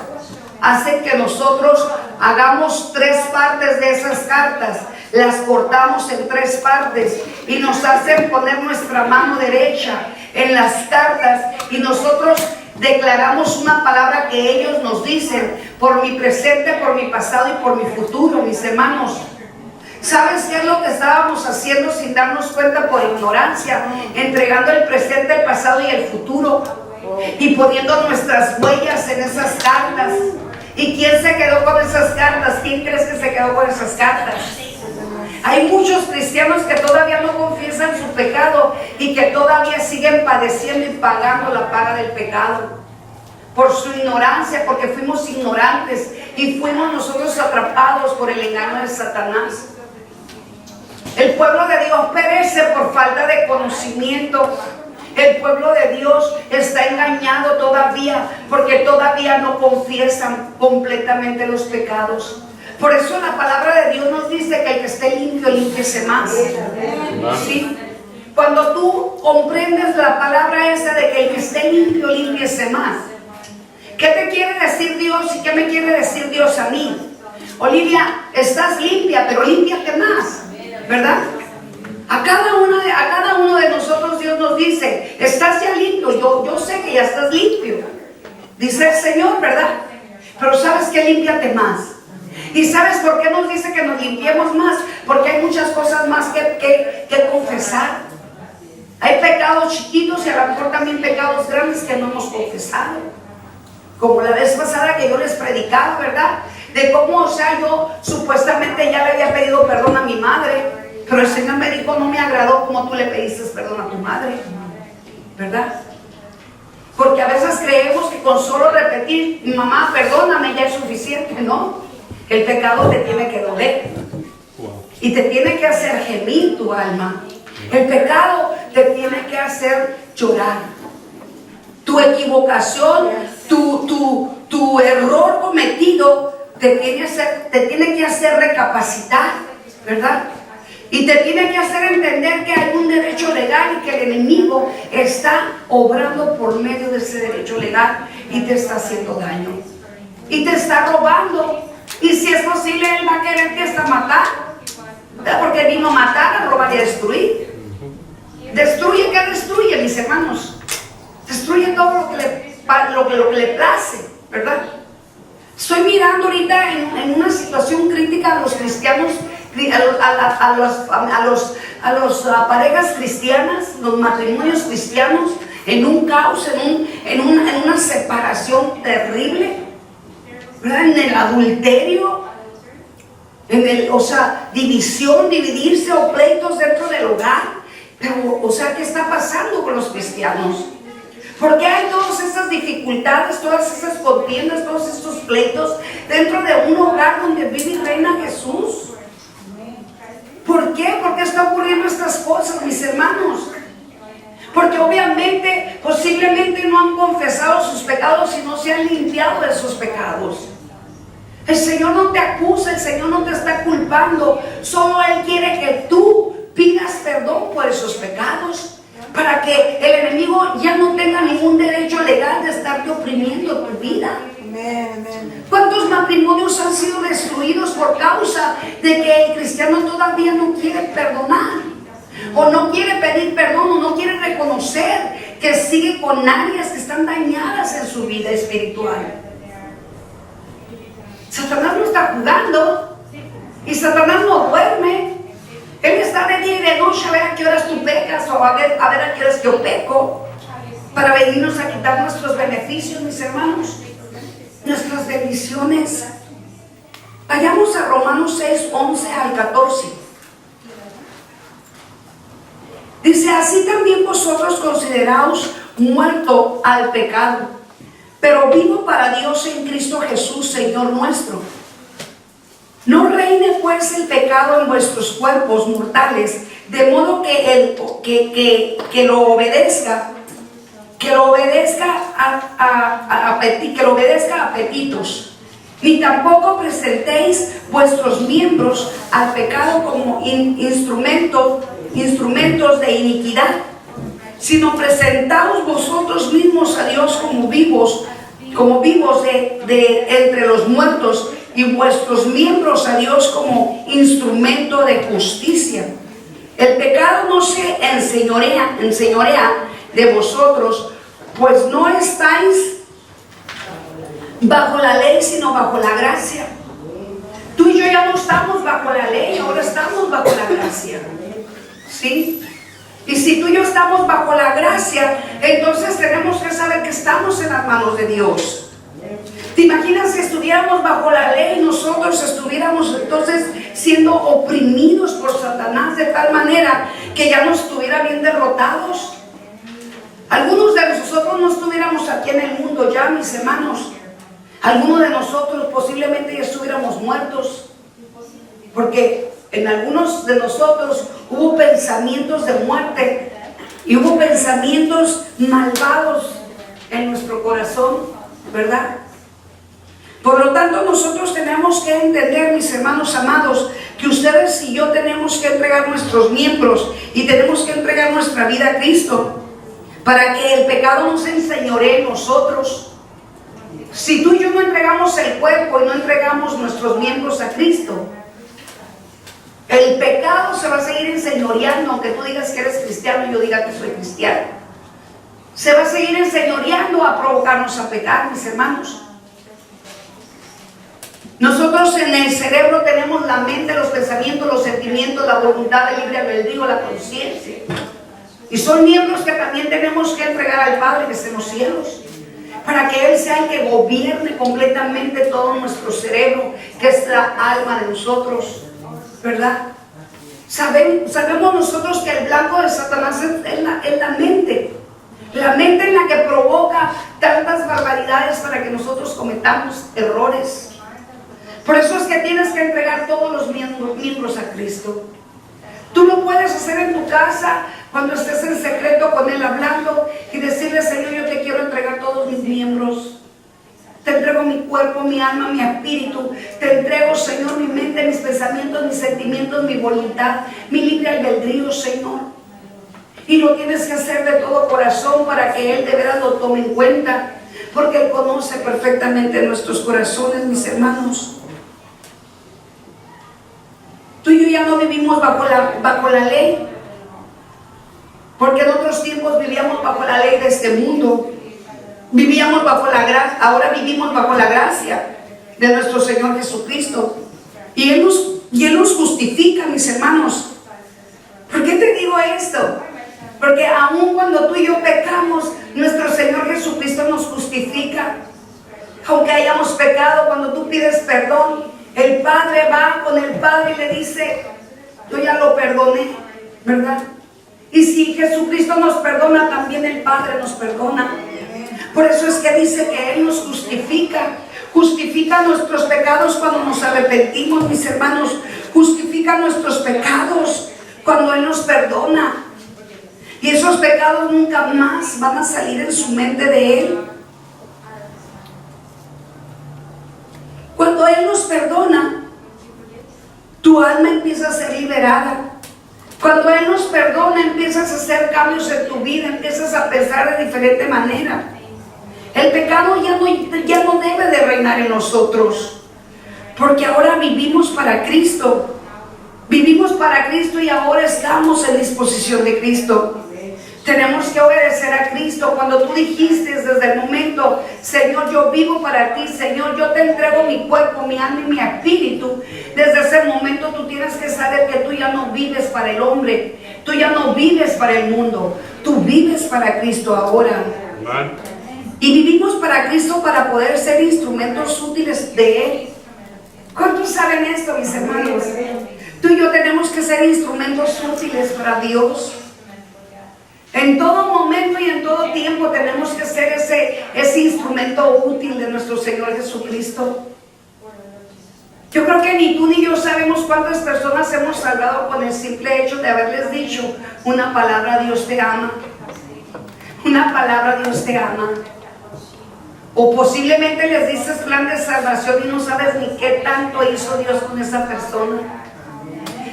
hacen que nosotros hagamos 3 partes de esas cartas, las cortamos en 3 partes y nos hacen poner nuestra mano derecha en las cartas, y nosotros declaramos una palabra que ellos nos dicen: por mi presente, por mi pasado y por mi futuro. Mis hermanos, ¿sabes qué es lo que estábamos haciendo sin darnos cuenta por ignorancia? Entregando el presente, el pasado y el futuro, y poniendo nuestras huellas en esas cartas. ¿Y quién se quedó con esas cartas? ¿Quién crees que se quedó con esas cartas? Hay muchos cristianos que todavía no confiesan su pecado y que todavía siguen padeciendo y pagando la paga del pecado por su ignorancia, porque fuimos ignorantes y fuimos nosotros atrapados por el engaño de Satanás. El pueblo de Dios perece por falta de conocimiento. El pueblo de Dios está engañado todavía porque todavía no confiesan completamente los pecados. Por eso la palabra de Dios nos dice que el que esté limpio, límpiese más. ¿Sí? Cuando tú comprendes la palabra esa de que el que esté limpio, límpiese más, ¿qué te quiere decir Dios y qué me quiere decir Dios a mí? Olivia, estás limpia, pero límpiate más, ¿verdad? A cada uno de nosotros Dios nos dice: estás ya limpio. Yo sé que ya estás limpio, dice el Señor, ¿verdad? Pero ¿sabes qué? Límpiate más. ¿Y sabes por qué nos dice que nos limpiemos más? Porque hay muchas cosas más que confesar. Hay pecados chiquitos y a lo mejor también pecados grandes que no hemos confesado. Como la vez pasada que yo les predicaba, ¿verdad? De cómo, o sea, yo supuestamente ya le había pedido perdón a mi madre, pero el Señor me dijo: no me agradó como tú le pediste perdón a tu madre, ¿verdad? Porque a veces creemos que con solo repetir: mamá, perdóname, ya es suficiente. No, el pecado te tiene que doler y te tiene que hacer gemir tu alma. El pecado te tiene que hacer llorar. Tu equivocación, tu error cometido te tiene que hacer recapacitar, ¿verdad? Y te tiene que hacer entender que hay un derecho legal y que el enemigo está obrando por medio de ese derecho legal y te está haciendo daño y te está robando. Y si es posible, él va a quererte hasta matar, ¿verdad? Porque vino a matar, a robar y a destruir. Destruye, ¿qué destruye, mis hermanos? Destruye todo lo que le place, ¿verdad? Estoy mirando ahorita en una situación crítica a los cristianos, a las parejas cristianas, los matrimonios cristianos, en un caos, en una separación terrible, ¿verdad? En el adulterio, dividirse o pleitos dentro del hogar. Pero, ¿qué está pasando con los cristianos? ¿Por qué hay todas estas dificultades, todas esas contiendas, todos estos pleitos dentro de un hogar donde vive y reina Jesús? ¿Por qué? ¿Por qué está ocurriendo estas cosas, mis hermanos? Porque obviamente, posiblemente no han confesado sus pecados y no se han limpiado de sus pecados. El Señor no te acusa, el Señor no te está culpando. Solo Él quiere que tú pidas perdón por esos pecados, para que el enemigo ya no tenga ningún derecho legal de estarte oprimiendo tu vida. ¿Cuántos matrimonios han sido destruidos por causa de que el cristiano todavía no quiere perdonar? O no quiere pedir perdón, o no quiere reconocer que sigue con áreas que están dañadas en su vida espiritual. Satanás no está jugando, y Satanás no duerme. Él está de día y de noche a ver a qué horas tú pecas, o a ver a qué horas yo peco, para venirnos a quitar nuestros beneficios, mis hermanos, nuestras bendiciones. Vayamos a Romanos 6, 11 al 14. Dice: así también vosotros consideraos muerto al pecado, pero vivo para Dios en Cristo Jesús, Señor nuestro. No reine pues el pecado en vuestros cuerpos mortales, de modo que lo obedezca a apetitos, ni tampoco presentéis vuestros miembros al pecado como instrumentos de iniquidad, sino presentaos vosotros mismos a Dios como vivos de entre los muertos, y vuestros miembros a Dios como instrumento de justicia. El pecado no se enseñorea de vosotros, pues no estáis bajo la ley, sino bajo la gracia. Tú y yo ya no estamos bajo la ley, ahora estamos bajo la gracia. ¿Sí? Y si tú y yo estamos bajo la gracia, entonces tenemos que saber que estamos en las manos de Dios. ¿Te imaginas si estuviéramos bajo la ley, nosotros estuviéramos entonces siendo oprimidos por Satanás de tal manera que ya nos estuviera bien derrotados? Algunos de nosotros no estuviéramos aquí en el mundo ya, mis hermanos. Algunos de nosotros posiblemente ya estuviéramos muertos, porque en algunos de nosotros hubo pensamientos de muerte y hubo pensamientos malvados en nuestro corazón, ¿verdad? Por lo tanto, nosotros tenemos que entender, mis hermanos amados, que ustedes y yo tenemos que entregar nuestros miembros y tenemos que entregar nuestra vida a Cristo para que el pecado no se enseñoree en nosotros. Si tú y yo no entregamos el cuerpo y no entregamos nuestros miembros a Cristo, el pecado se va a seguir enseñoreando, aunque tú digas que eres cristiano y yo diga que soy cristiano. Se va a seguir enseñoreando a provocarnos a pecar, mis hermanos. Nosotros en el cerebro tenemos la mente, los pensamientos, los sentimientos, la voluntad, el libre albedrío, la conciencia. Y son miembros que también tenemos que entregar al Padre que está en los cielos, para que Él sea el que gobierne completamente todo nuestro cerebro, que es la alma de nosotros, ¿verdad? Sabemos nosotros que el blanco de Satanás es la mente. La mente en la que provoca tantas barbaridades para que nosotros cometamos errores. Por eso es que tienes que entregar todos los miembros a Cristo. Tú lo puedes hacer en tu casa cuando estés en secreto con Él hablando y decirle: Señor, yo te quiero entregar todos mis miembros. Te entrego mi cuerpo, mi alma, mi espíritu. Te entrego, Señor, mi mente, mis pensamientos, mis sentimientos, mi voluntad, mi libre albedrío, Señor. Y lo tienes que hacer de todo corazón para que Él de verdad lo tome en cuenta, porque Él conoce perfectamente nuestros corazones, mis hermanos. Tú y yo ya no vivimos bajo la ley, porque en otros tiempos vivíamos bajo la ley de este mundo. Vivíamos bajo la gracia, ahora vivimos bajo la gracia de nuestro Señor Jesucristo. Y Él nos justifica, mis hermanos. ¿Por qué te digo esto? Porque aun cuando tú y yo pecamos, nuestro Señor Jesucristo nos justifica. Aunque hayamos pecado, cuando tú pides perdón, el Padre va con el Padre y le dice: yo ya lo perdoné, ¿verdad? Y si Jesucristo nos perdona, también el Padre nos perdona. Por eso es que dice que Él nos justifica nuestros pecados cuando nos arrepentimos, mis hermanos. Justifica nuestros pecados cuando Él nos perdona. Y esos pecados nunca más van a salir en su mente de Él. Cuando Él nos perdona, tu alma empieza a ser liberada. Cuando Él nos perdona, empiezas a hacer cambios en tu vida, empiezas a pensar de diferente manera. El pecado ya no debe de reinar en nosotros, porque ahora vivimos para Cristo. Vivimos para Cristo y ahora estamos en disposición de Cristo. Tenemos que obedecer a Cristo. Cuando tú dijiste desde el momento: Señor, yo vivo para ti, Señor, yo te entrego mi cuerpo, mi alma y mi espíritu, desde ese momento tú tienes que saber que tú ya no vives para el hombre, tú ya no vives para el mundo, tú vives para Cristo ahora. Y vivimos para Cristo para poder ser instrumentos útiles de Él. ¿Cuántos saben esto, mis hermanos? Tú y yo tenemos que ser instrumentos útiles para Dios. En todo momento y en todo tiempo tenemos que ser ese instrumento útil de nuestro Señor Jesucristo. Yo creo que ni tú ni yo sabemos cuántas personas hemos salvado con el simple hecho de haberles dicho una palabra: Dios te ama. Una palabra: Dios te ama. O posiblemente les dices plan de salvación y no sabes ni qué tanto hizo Dios con esa persona.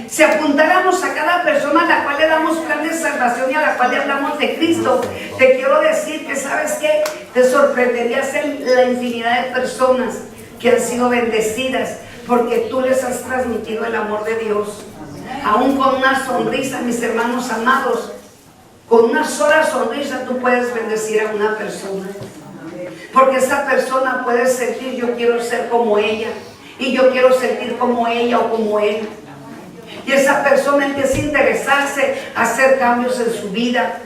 Si apuntáramos a cada persona a la cual le damos plan de salvación y a la cual le hablamos de Cristo, te quiero decir que, ¿sabes qué? Te sorprenderías en la infinidad de personas que han sido bendecidas porque tú les has transmitido el amor de Dios. Aún con una sonrisa, mis hermanos amados, Con una sola sonrisa tú puedes bendecir a una persona. Porque esa persona puede sentir, yo quiero ser como ella. Y yo quiero sentir como ella o como él. Y esa persona empieza a interesarse, a hacer cambios en su vida.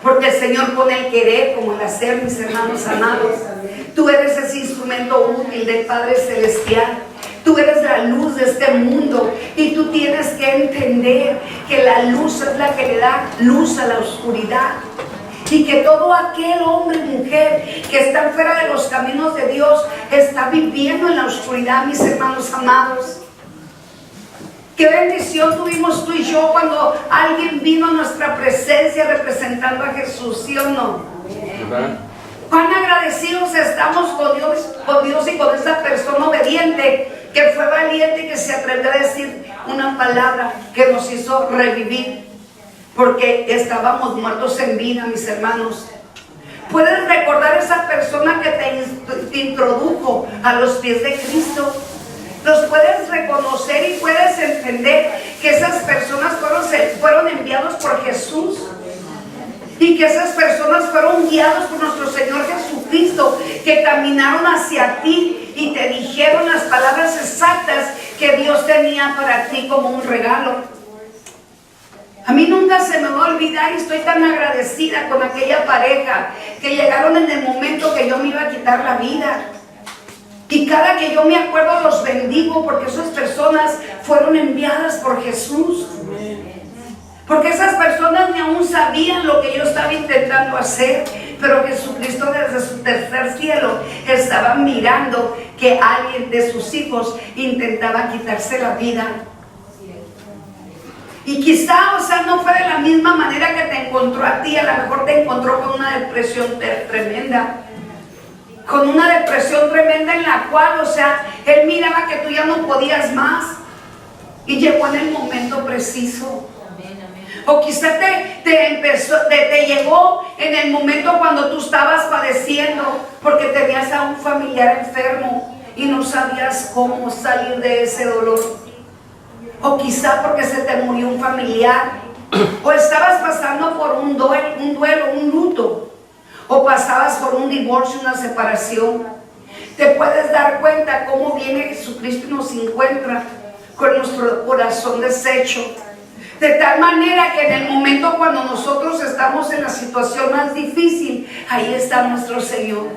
Porque el Señor pone el querer como el hacer, mis hermanos amados. Tú eres ese instrumento útil del Padre Celestial. Tú eres la luz de este mundo. Y tú tienes que entender que la luz es la que le da luz a la oscuridad. Y que todo aquel hombre y mujer que está fuera de los caminos de Dios está viviendo en la oscuridad, mis hermanos amados. Qué bendición tuvimos tú y yo cuando alguien vino a nuestra presencia representando a Jesús, ¿sí o no? Cuán agradecidos estamos con Dios y con esa persona obediente que fue valiente y que se atrevió a decir una palabra que nos hizo revivir, porque estábamos muertos en vida, mis hermanos. ¿Puedes recordar esa persona que te introdujo a los pies de Cristo? Los puedes reconocer y puedes entender que esas personas fueron enviados por Jesús. Y que esas personas fueron guiados por nuestro Señor Jesucristo, que caminaron hacia ti y te dijeron las palabras exactas que Dios tenía para ti como un regalo. A mí nunca se me va a olvidar y estoy tan agradecida con aquella pareja que llegaron en el momento que yo me iba a quitar la vida. Y cada que yo me acuerdo los bendigo, porque esas personas fueron enviadas por Jesús. Porque esas personas ni aún sabían lo que yo estaba intentando hacer, pero Jesucristo desde su tercer cielo estaba mirando que alguien de sus hijos intentaba quitarse la vida. Y quizá, no fue de la misma manera que te encontró a ti. A lo mejor te encontró con una depresión tremenda. Con una depresión tremenda en la cual, él miraba que tú ya no podías más. Y llegó en el momento preciso. O quizá te llegó en el momento cuando tú estabas padeciendo, porque tenías a un familiar enfermo y no sabías cómo salir de ese dolor. O quizá porque se te murió un familiar, o estabas pasando por un duelo, un luto, o pasabas por un divorcio, una separación. Te puedes dar cuenta cómo viene Jesucristo y nos encuentra con nuestro corazón deshecho. De tal manera que en el momento cuando nosotros estamos en la situación más difícil, ahí está nuestro Señor.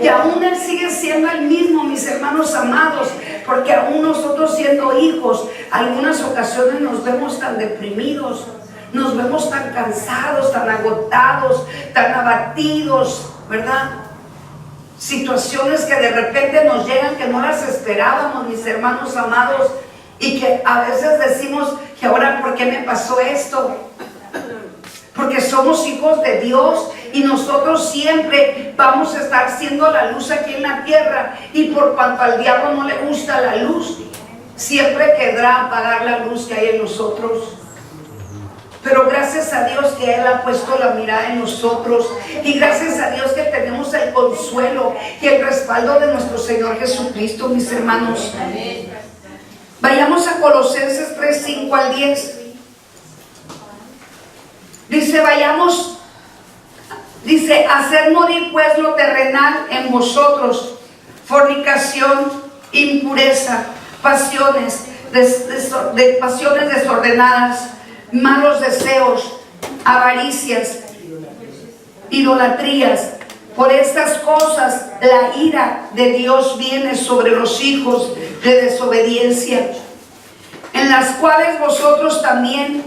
Y aún Él sigue siendo el mismo, mis hermanos amados, porque aún nosotros siendo hijos, algunas ocasiones nos vemos tan deprimidos, nos vemos tan cansados, tan agotados, tan abatidos, ¿verdad? Situaciones que de repente nos llegan que no las esperábamos, mis hermanos amados, y que a veces decimos, ¿y ahora por qué me pasó esto? Porque somos hijos de Dios y nosotros siempre vamos a estar siendo la luz aquí en la tierra, y por cuanto al diablo no le gusta la luz, siempre querrá apagar la luz que hay en nosotros. Pero gracias a Dios que Él ha puesto la mirada en nosotros, y gracias a Dios que tenemos el consuelo y el respaldo de nuestro Señor Jesucristo, mis hermanos. Vayamos a Colosenses 3, 5 al 10. Dice, hacer morir pues lo terrenal en vosotros: fornicación, impureza, pasiones desordenadas, malos deseos, avaricias, idolatrías. Por estas cosas la ira de Dios viene sobre los hijos de desobediencia, en las cuales vosotros también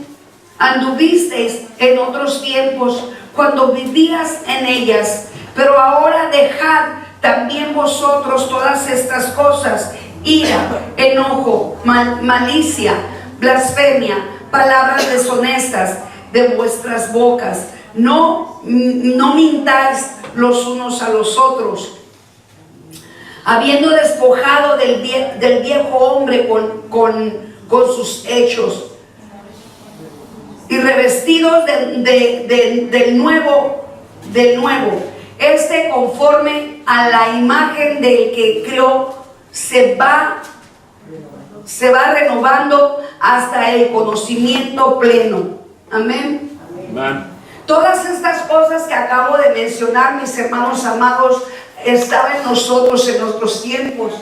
anduvisteis en otros tiempos, cuando vivías en ellas. Pero ahora dejad también vosotros todas estas cosas: ira, enojo, malicia, blasfemia, palabras deshonestas de vuestras bocas. No mintáis los unos a los otros, habiendo despojado del viejo hombre con sus hechos, y revestidos del nuevo, conforme a la imagen del que creó, se va renovando hasta el conocimiento pleno. Amén. Amen. Todas estas cosas que acabo de mencionar, mis hermanos amados, estaban en nosotros en nuestros tiempos.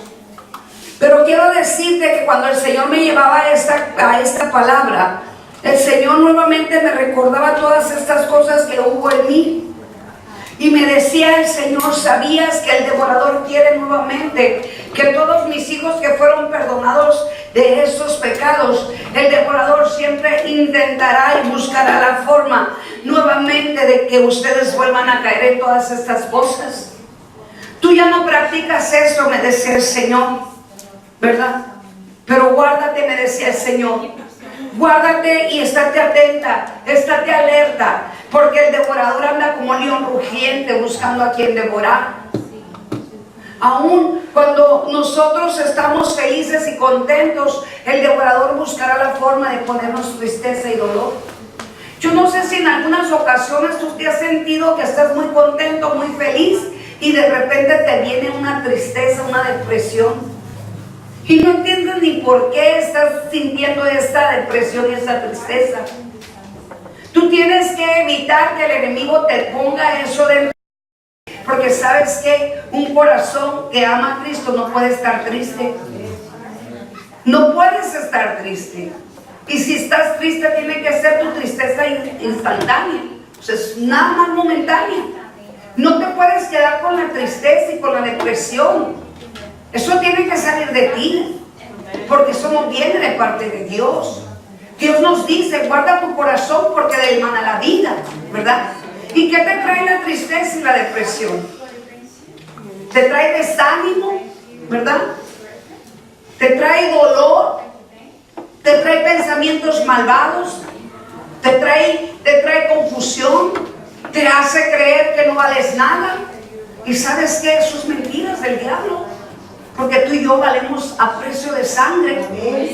Pero quiero decirte que cuando el Señor me llevaba a esta palabra, el Señor nuevamente me recordaba todas estas cosas que hubo en mí. Y me decía el Señor, ¿sabías que el devorador quiere nuevamente que todos mis hijos que fueron perdonados de esos pecados, el devorador siempre intentará y buscará la forma nuevamente de que ustedes vuelvan a caer en todas estas cosas? Tú ya no practicas eso, me decía el Señor, ¿verdad? Pero guárdate, me decía el Señor. Guárdate y estate atenta, estate alerta, porque el devorador anda como león rugiente buscando a quien devorar. Aún cuando nosotros estamos felices y contentos, el devorador buscará la forma de ponernos tristeza y dolor. Yo no sé si en algunas ocasiones tú te has sentido que estás muy contento, muy feliz, y de repente te viene una tristeza, una depresión. Y no entiendes ni por qué estás sintiendo esta depresión y esta tristeza. Tú tienes que evitar que el enemigo te ponga eso dentro. Porque sabes que un corazón que ama a Cristo no puede estar triste. No puedes estar triste. Y si estás triste, tiene que ser tu tristeza instantánea. O sea, es nada más momentánea. No te puedes quedar con la tristeza y con la depresión. Eso tiene que salir de ti, porque eso no viene de parte de Dios. Dios nos dice, guarda tu corazón porque de él mana la vida, ¿verdad? ¿Y qué te trae la tristeza y la depresión? Te trae desánimo, ¿verdad? Te trae dolor, te trae pensamientos malvados, te trae confusión, te hace creer que no vales nada. ¿Y sabes qué? Eso es mentiras del diablo. Porque tú y yo valemos a precio de sangre.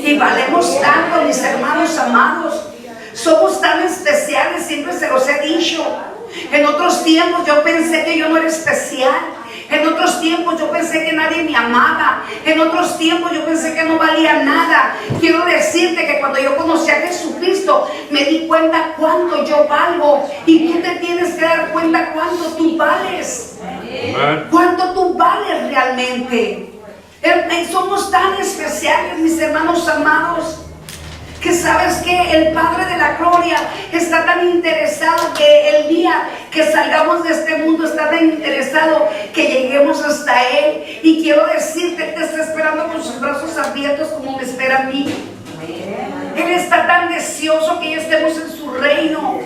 Y valemos tanto, mis hermanos amados. Somos tan especiales, siempre se los he dicho. En otros tiempos yo pensé que yo no era especial. En otros tiempos yo pensé que nadie me amaba. En otros tiempos yo pensé que no valía nada. Quiero decirte que cuando yo conocí a Jesucristo, me di cuenta cuánto yo valgo. Y tú te tienes que dar cuenta cuánto tú vales. Cuánto tú vales realmente. Somos tan especiales, mis hermanos amados, que sabes que el Padre de la Gloria está tan interesado que el día que salgamos de este mundo está tan interesado que lleguemos hasta Él. Y quiero decirte, Él te está esperando con sus brazos abiertos como me espera a mí. Él está tan deseoso que ya estemos en su reino.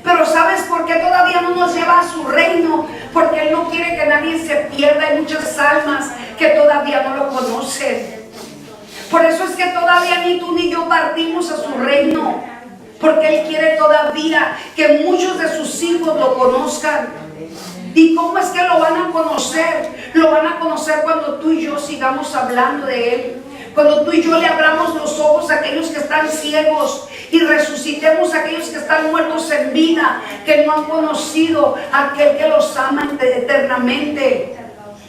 Pero ¿sabes por qué todavía no nos lleva a su reino? Porque Él no quiere que nadie se pierda. Hay muchas almas que todavía no lo conocen. Por eso es que todavía ni tú ni yo partimos a su reino. Porque Él quiere todavía que muchos de sus hijos lo conozcan. ¿Y cómo es que lo van a conocer? Lo van a conocer cuando tú y yo sigamos hablando de Él. Cuando tú y yo le abramos los ojos a aquellos que están ciegos y resucitemos a aquellos que están muertos en vida, que no han conocido a aquel que los ama eternamente,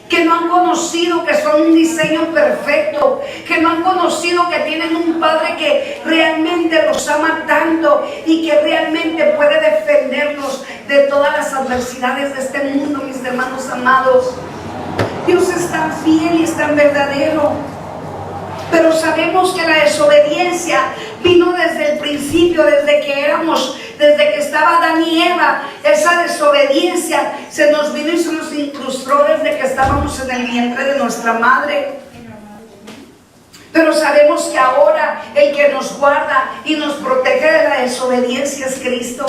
que no han conocido que son un diseño perfecto, que no han conocido que tienen un Padre que realmente los ama tanto y que realmente puede defenderlos de todas las adversidades de este mundo, mis hermanos amados. Dios es tan fiel y es tan verdadero. Pero sabemos que la desobediencia vino desde el principio, desde que estaba Adán y Eva. Esa desobediencia se nos vino y se nos incrustó desde que estábamos en el vientre de nuestra madre. Pero sabemos que ahora el que nos guarda y nos protege de la desobediencia es Cristo.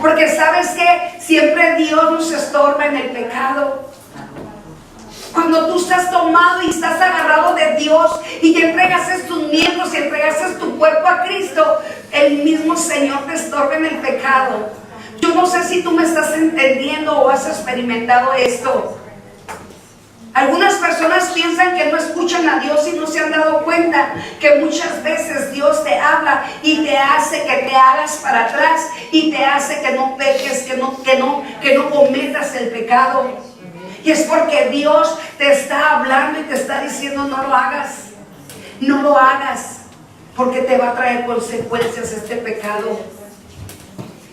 Porque sabes que siempre Dios nos estorba en el pecado. Cuando tú estás tomado y estás agarrado de Dios y te entregas tus miembros y entregas tu cuerpo a Cristo, el mismo Señor te estorba en el pecado. Yo no sé si tú me estás entendiendo o has experimentado esto. Algunas personas piensan que no escuchan a Dios y no se han dado cuenta que muchas veces Dios te habla y te hace que te hagas para atrás y te hace que no peques, que no cometas el pecado. Y es porque Dios te está hablando y te está diciendo no lo hagas. No lo hagas, porque te va a traer consecuencias este pecado.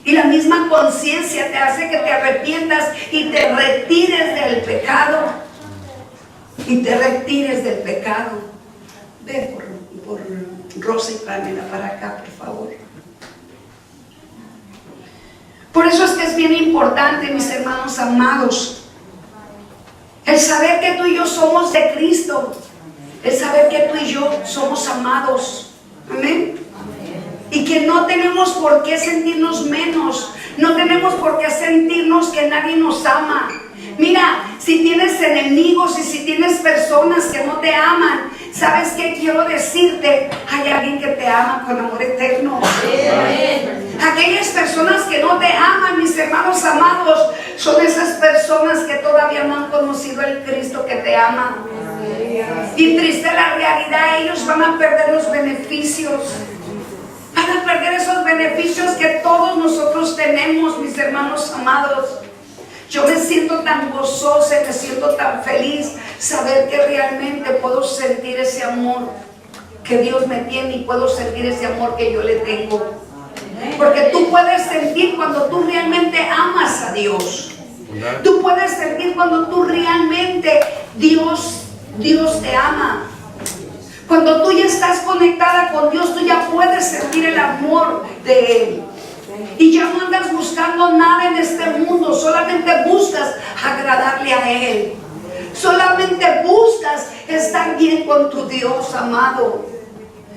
Y la misma conciencia te hace que te arrepientas y te retires del pecado. Y te retires del pecado. Ve por Rosa y tráemela para acá, por favor. Por eso es que es bien importante, mis hermanos amados, el saber que tú y yo somos de Cristo. El saber que tú y yo somos amados. Amén. Y que no tenemos por qué sentirnos menos. No tenemos por qué sentirnos que nadie nos ama. Mira, si tienes enemigos y si tienes personas que no te aman, ¿sabes qué quiero decirte? Hay alguien que te ama con amor eterno. Aquellas personas que no te aman, mis hermanos amados, son esas personas que todavía no han conocido el Cristo que te ama. Y triste la realidad, ellos van a perder los beneficios. Van a perder esos beneficios que todos nosotros tenemos, mis hermanos amados. Yo me siento tan gozosa, me siento tan feliz saber que realmente puedo sentir ese amor que Dios me tiene y puedo sentir ese amor que yo le tengo. Porque tú puedes sentir cuando tú realmente amas a Dios. Tú puedes sentir cuando tú realmente Dios te ama. Cuando tú ya estás conectada con Dios, tú ya puedes sentir el amor de Él. Y ya no andas buscando nada en este mundo, solamente buscas agradarle a Él. Solamente buscas estar bien con tu Dios amado.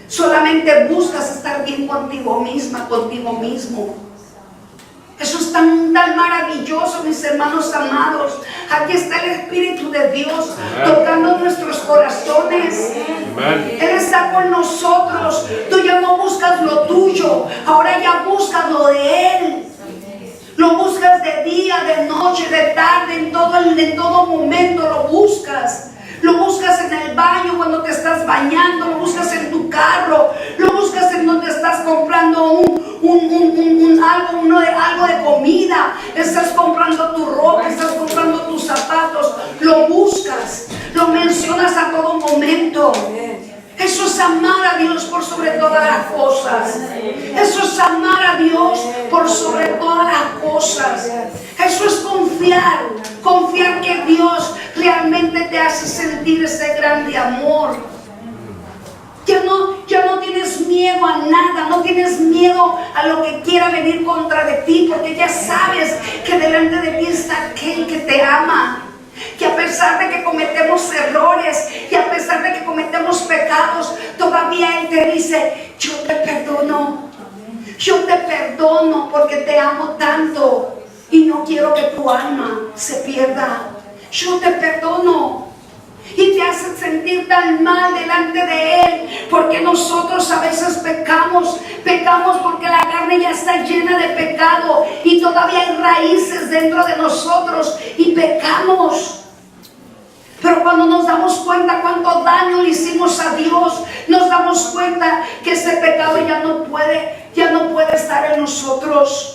Solamente buscas estar bien contigo misma, contigo mismo. Eso es tan maravilloso, mis hermanos amados. Aquí está el Espíritu de Dios tocando nuestros corazones. Él está con nosotros. Tú ya no buscas lo tuyo, ahora ya buscas lo de Él. Lo buscas de día, de noche, de tarde, en todo momento lo buscas. Lo buscas en el baño cuando te estás bañando, lo buscas en tu carro, lo buscas en donde estás comprando algo de comida, estás comprando tu ropa, estás comprando tus zapatos, lo buscas, lo mencionas a todo momento. Eso es amar a Dios por sobre todas las cosas. Eso es amar a Dios por sobre todas las cosas. Eso es confiar que Dios realmente te hace sentir ese grande amor. Ya no tienes miedo a nada, no tienes miedo a lo que quiera venir contra de ti, porque ya sabes que delante de ti está aquel que te ama. Que a pesar de que cometemos errores y a pesar de que cometemos pecados, todavía Él te dice: yo te perdono porque te amo tanto y no quiero que tu alma se pierda. Yo te perdono. Y te hace sentir tan mal delante de Él, porque nosotros a veces pecamos porque la carne ya está llena de pecado y todavía hay raíces dentro de nosotros y pecamos. Pero cuando nos damos cuenta cuánto daño le hicimos a Dios, nos damos cuenta que ese pecado ya no puede estar en nosotros.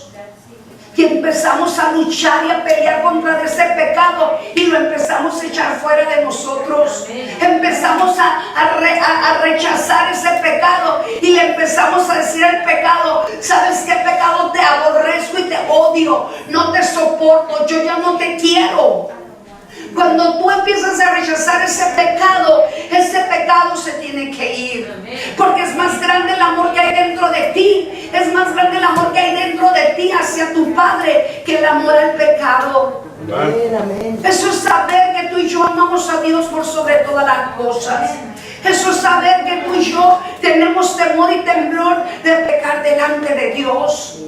Y empezamos a luchar y a pelear contra ese pecado y lo empezamos a echar fuera de nosotros. Empezamos a rechazar ese pecado y le empezamos a decir al pecado: ¿sabes qué, pecado? Te aborrezco y te odio, no te soporto, yo ya no te quiero. Cuando tú empiezas a rechazar ese pecado se tiene que ir. Porque es más grande el amor que hay dentro de ti. Es más grande el amor que hay dentro de ti hacia tu Padre que el amor al pecado. Eso es saber que tú y yo amamos a Dios por sobre todas las cosas. Eso es saber que tú y yo tenemos temor y temblor de pecar delante de Dios.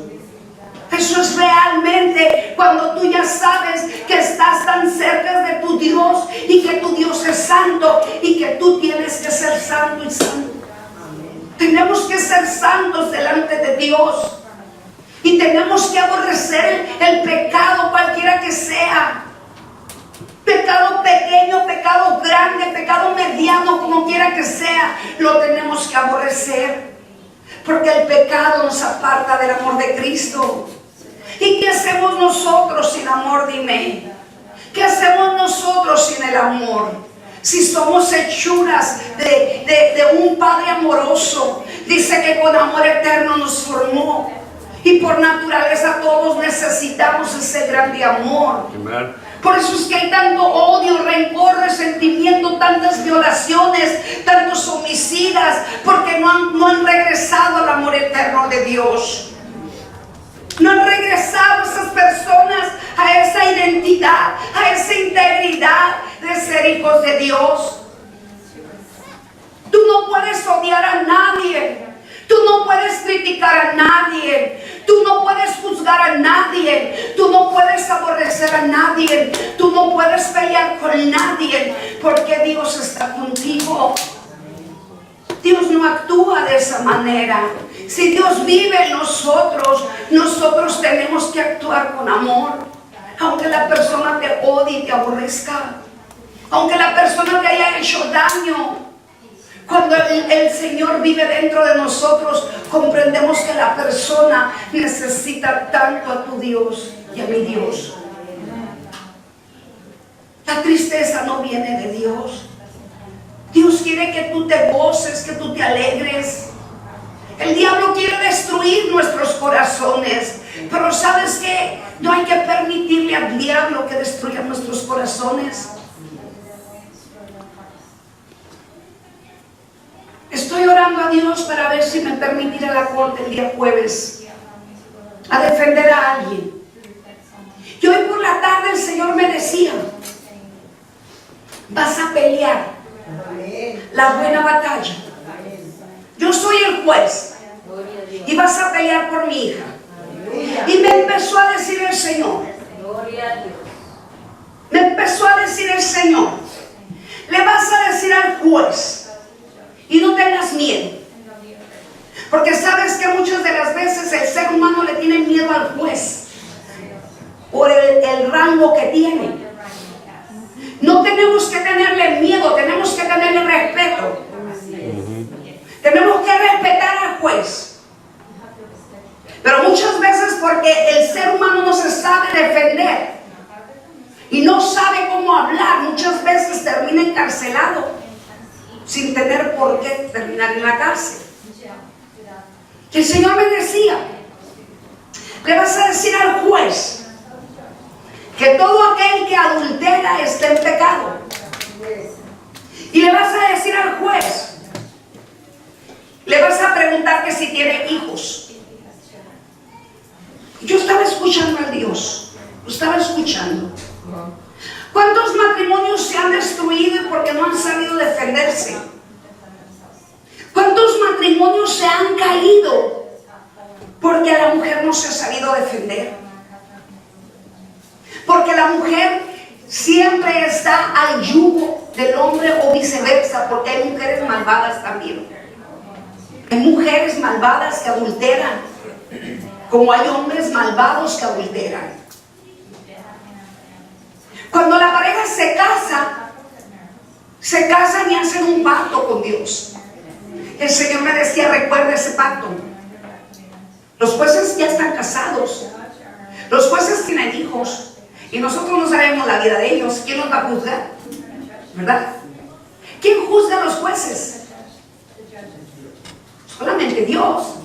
Eso es realmente cuando tú ya sabes que estás tan cerca de tu Dios y que tu Dios es santo y que tú tienes que ser santo y santo. Tenemos que ser santos delante de Dios y tenemos que aborrecer el pecado cualquiera que sea. Pecado pequeño, pecado grande, pecado mediano, como quiera que sea, lo tenemos que aborrecer. Porque el pecado nos aparta del amor de Cristo. ¿Y qué hacemos nosotros sin amor? Dime. ¿Qué hacemos nosotros sin el amor? Si somos hechuras de un Padre amoroso. Dice que con amor eterno nos formó. Y por naturaleza todos necesitamos ese grande amor. Amen. Por eso es que hay tanto odio, rencor, resentimiento, tantas violaciones, tantos homicidas, porque no han regresado al amor eterno de Dios. No han regresado esas personas a esa identidad, a esa integridad de ser hijos de Dios. Tú no puedes odiar a nadie. Tú no puedes criticar a nadie. Tú no puedes juzgar a nadie. Tú no puedes aborrecer a nadie. Tú no puedes pelear con nadie, porque Dios está contigo. Dios no actúa de esa manera. Si Dios vive en nosotros, nosotros tenemos que actuar con amor. Aunque la persona te odie y te aborrezca, aunque la persona te haya hecho daño, cuando el Señor vive dentro de nosotros, comprendemos que la persona necesita tanto a tu Dios y a mi Dios. La tristeza no viene de Dios. Dios quiere que tú te goces, que tú te alegres. El diablo quiere destruir nuestros corazones, pero ¿sabes qué? No hay que permitirle al diablo que destruya nuestros corazones. Estoy orando a Dios para ver si me permite ir a la corte el día jueves a defender a alguien. Y hoy por la tarde el Señor me decía: vas a pelear la buena batalla. Yo soy el juez y vas a pelear por mi hija. Y me empezó a decir el Señor, le vas a decir al juez, y no tengas miedo, porque sabes que muchas de las veces el ser humano le tiene miedo al juez por el rango que tiene. No tenemos que tenerle miedo, tenemos que tenerle respeto. Tenemos que respetar al juez. Pero muchas veces, porque el ser humano no se sabe defender y no sabe cómo hablar, muchas veces termina encarcelado sin tener por qué terminar en la cárcel. Y el Señor me decía: le vas a decir al juez que todo aquel que adultera está en pecado. Y le vas a decir al juez, le vas a preguntar que si tiene hijos. Yo estaba escuchando a Dios, estaba escuchando. ¿Cuántos matrimonios se han destruido porque no han sabido defenderse? ¿Cuántos matrimonios se han caído porque la mujer no se ha sabido defender? Porque la mujer siempre está al yugo del hombre o viceversa, porque hay mujeres malvadas también. Hay mujeres malvadas que adulteran, como hay hombres malvados que adulteran. Cuando la pareja se casan y hacen un pacto con Dios. El Señor me decía: recuerda ese pacto. Los jueces ya están casados, los jueces tienen hijos, y nosotros no sabemos la vida de ellos. ¿Quién los va a juzgar? ¿Verdad? ¿Quién juzga a los jueces? Solamente Dios.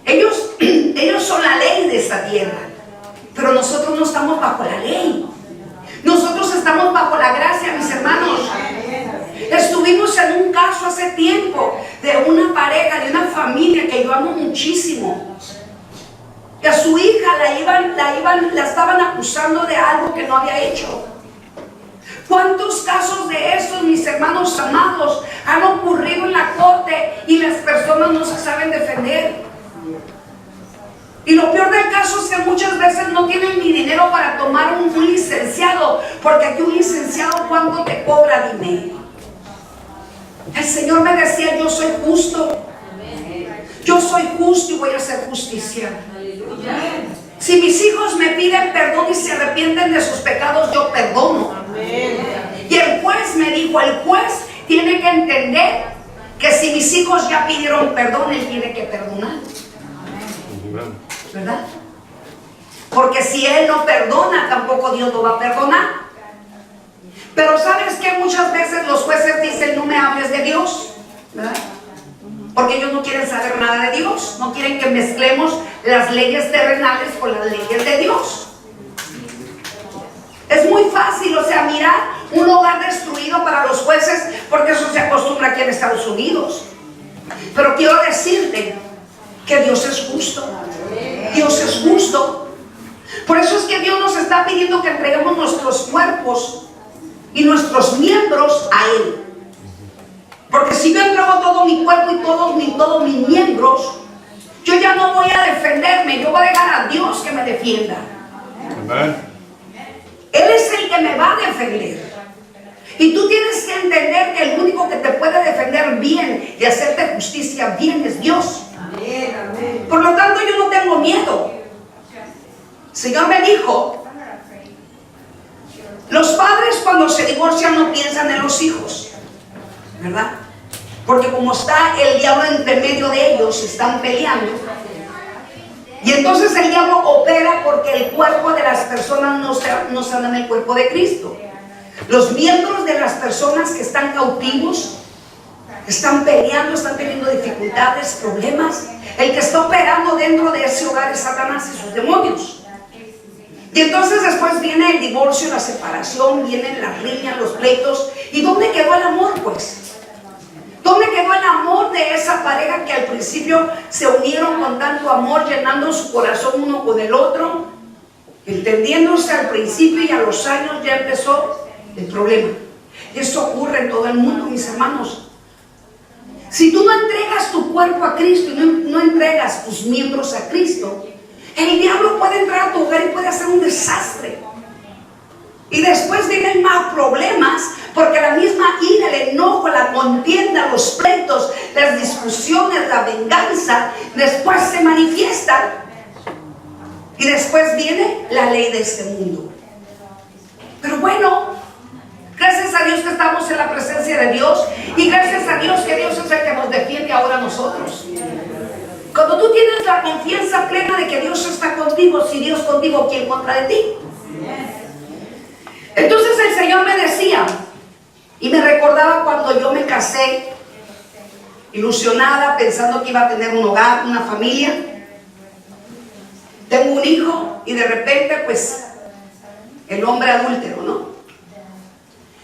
Ellos son la ley de esta tierra, pero nosotros no estamos bajo la ley. Nosotros estamos bajo la gracia, mis hermanos. Estuvimos en un caso hace tiempo de una pareja, de una familia que yo amo muchísimo, que a su hija la estaban acusando de algo que no había hecho. ¿Cuántos casos de esos, mis hermanos amados, han ocurrido en la corte y las personas no se saben defender? Y lo peor del caso es que muchas veces no tienen ni dinero para tomar un licenciado, porque aquí un licenciado, ¿cuánto te cobra? Dime. El Señor me decía: yo soy justo. Yo soy justo y voy a hacer justicia. Si mis hijos me piden perdón y se arrepienten de sus pecados, yo perdono. Y el juez me dijo: el juez tiene que entender que si mis hijos ya pidieron perdón, él tiene que perdonar. ¿Verdad? Porque si él no perdona, tampoco Dios lo va a perdonar. Pero ¿sabes qué? Muchas veces los jueces dicen: no me hables de Dios, ¿verdad? Porque ellos no quieren saber nada de Dios. No quieren que mezclemos las leyes terrenales con las leyes de Dios. Es muy fácil, o sea, mirar un hogar destruido para los jueces, porque eso se acostumbra aquí en Estados Unidos. Pero quiero decirte que Dios es justo. Dios es justo. Por eso es que Dios nos está pidiendo que entreguemos nuestros cuerpos y nuestros miembros a Él. Porque si yo entrego todo mi cuerpo y todos mis miembros, yo ya no voy a defenderme, yo voy a dejar a Dios que me defienda. Amén. Él es el que me va a defender. Y tú tienes que entender que el único que te puede defender bien y hacerte justicia bien es Dios. Amén. Por lo tanto, yo no tengo miedo. El Señor me dijo, los padres cuando se divorcian no piensan en los hijos, ¿verdad? Porque como está el diablo entre medio de ellos, están peleando. Y entonces el diablo opera porque el cuerpo de las personas no están en el cuerpo de Cristo. Los miembros de las personas que están cautivos están peleando, están teniendo dificultades, problemas. El que está operando dentro de ese hogar es Satanás y sus demonios. Y entonces después viene el divorcio, la separación, vienen las riñas, los pleitos. ¿Y dónde quedó el amor, pues? ¿Dónde quedó el amor de esa pareja que al principio se unieron con tanto amor, llenando su corazón uno con el otro, entendiéndose al principio, y a los años ya empezó el problema? Y eso ocurre en todo el mundo, mis hermanos. Si tú no entregas tu cuerpo a Cristo y no entregas tus miembros a Cristo, el diablo puede entrar a tu hogar y puede hacer un desastre. Y después vienen más problemas, porque la misma ira, el enojo, la contienda, los pleitos, las discusiones, la venganza, después se manifiestan. Y después viene la ley de este mundo. Pero bueno, gracias a Dios que estamos en la presencia de Dios, y gracias a Dios que Dios es el que nos defiende ahora a nosotros. Cuando tú tienes la confianza plena de que Dios está contigo, si Dios contigo, ¿quién contra de ti? Entonces el Señor me decía, y me recordaba cuando yo me casé, ilusionada, pensando que iba a tener un hogar, una familia. Tengo un hijo y de repente, pues, el hombre adúltero, ¿no?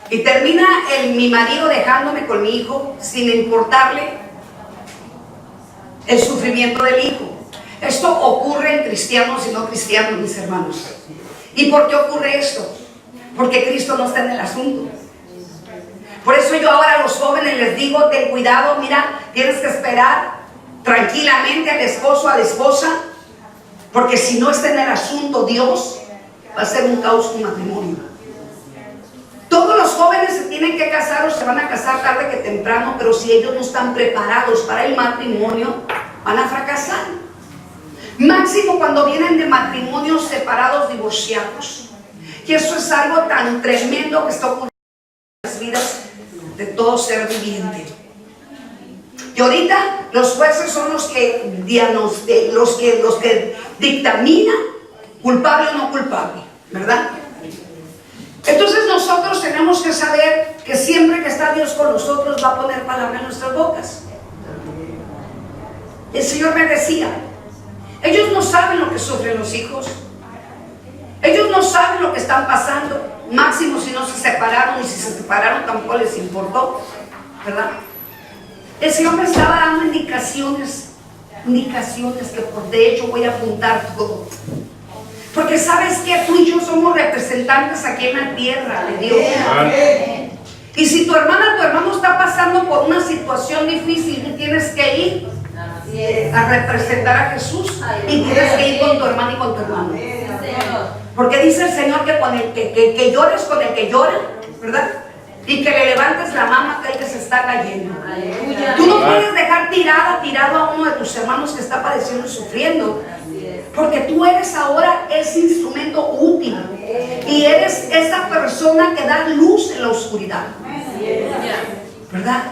Y termina mi marido dejándome con mi hijo sin importarle el sufrimiento del hijo. Esto ocurre en cristianos y no cristianos, mis hermanos. ¿Y por qué ocurre esto? Porque Cristo no está en el asunto. Por eso yo ahora a los jóvenes les digo, ten cuidado, mira, tienes que esperar tranquilamente al esposo, a la esposa, porque si no está en el asunto Dios, va a ser un caos un matrimonio. Todos los jóvenes se tienen que casar o se van a casar tarde que temprano, pero si ellos no están preparados para el matrimonio, van a fracasar. Máximo cuando vienen de matrimonios separados, divorciados. Y eso es algo tan tremendo que está ocurriendo en las vidas de todo ser viviente. Y ahorita los jueces son los que dictaminan culpable o no culpable, ¿verdad? Entonces nosotros tenemos que saber que siempre que está Dios con nosotros va a poner palabra en nuestras bocas. El Señor me decía, ellos no saben lo que sufren los hijos. Ellos no saben lo que están pasando. Máximo si no se separaron, y si se separaron tampoco les importó, ¿verdad? El Señor me estaba dando indicaciones que de hecho voy a apuntar todo. Porque sabes que tú y yo somos representantes aquí en la tierra de Dios. Y si tu hermana, tu hermano está pasando por una situación difícil, tú tienes que ir a representar a Jesús, y tienes que ir con tu hermano y con tu hermano. Porque dice el Señor que con el que llores con el que llora, ¿verdad? Y que le levantes la mano a aquel que se está cayendo. Tú no puedes dejar tirado a uno de tus hermanos que está padeciendo y sufriendo, porque tú eres ahora ese instrumento útil y eres esa persona que da luz en la oscuridad, ¿verdad?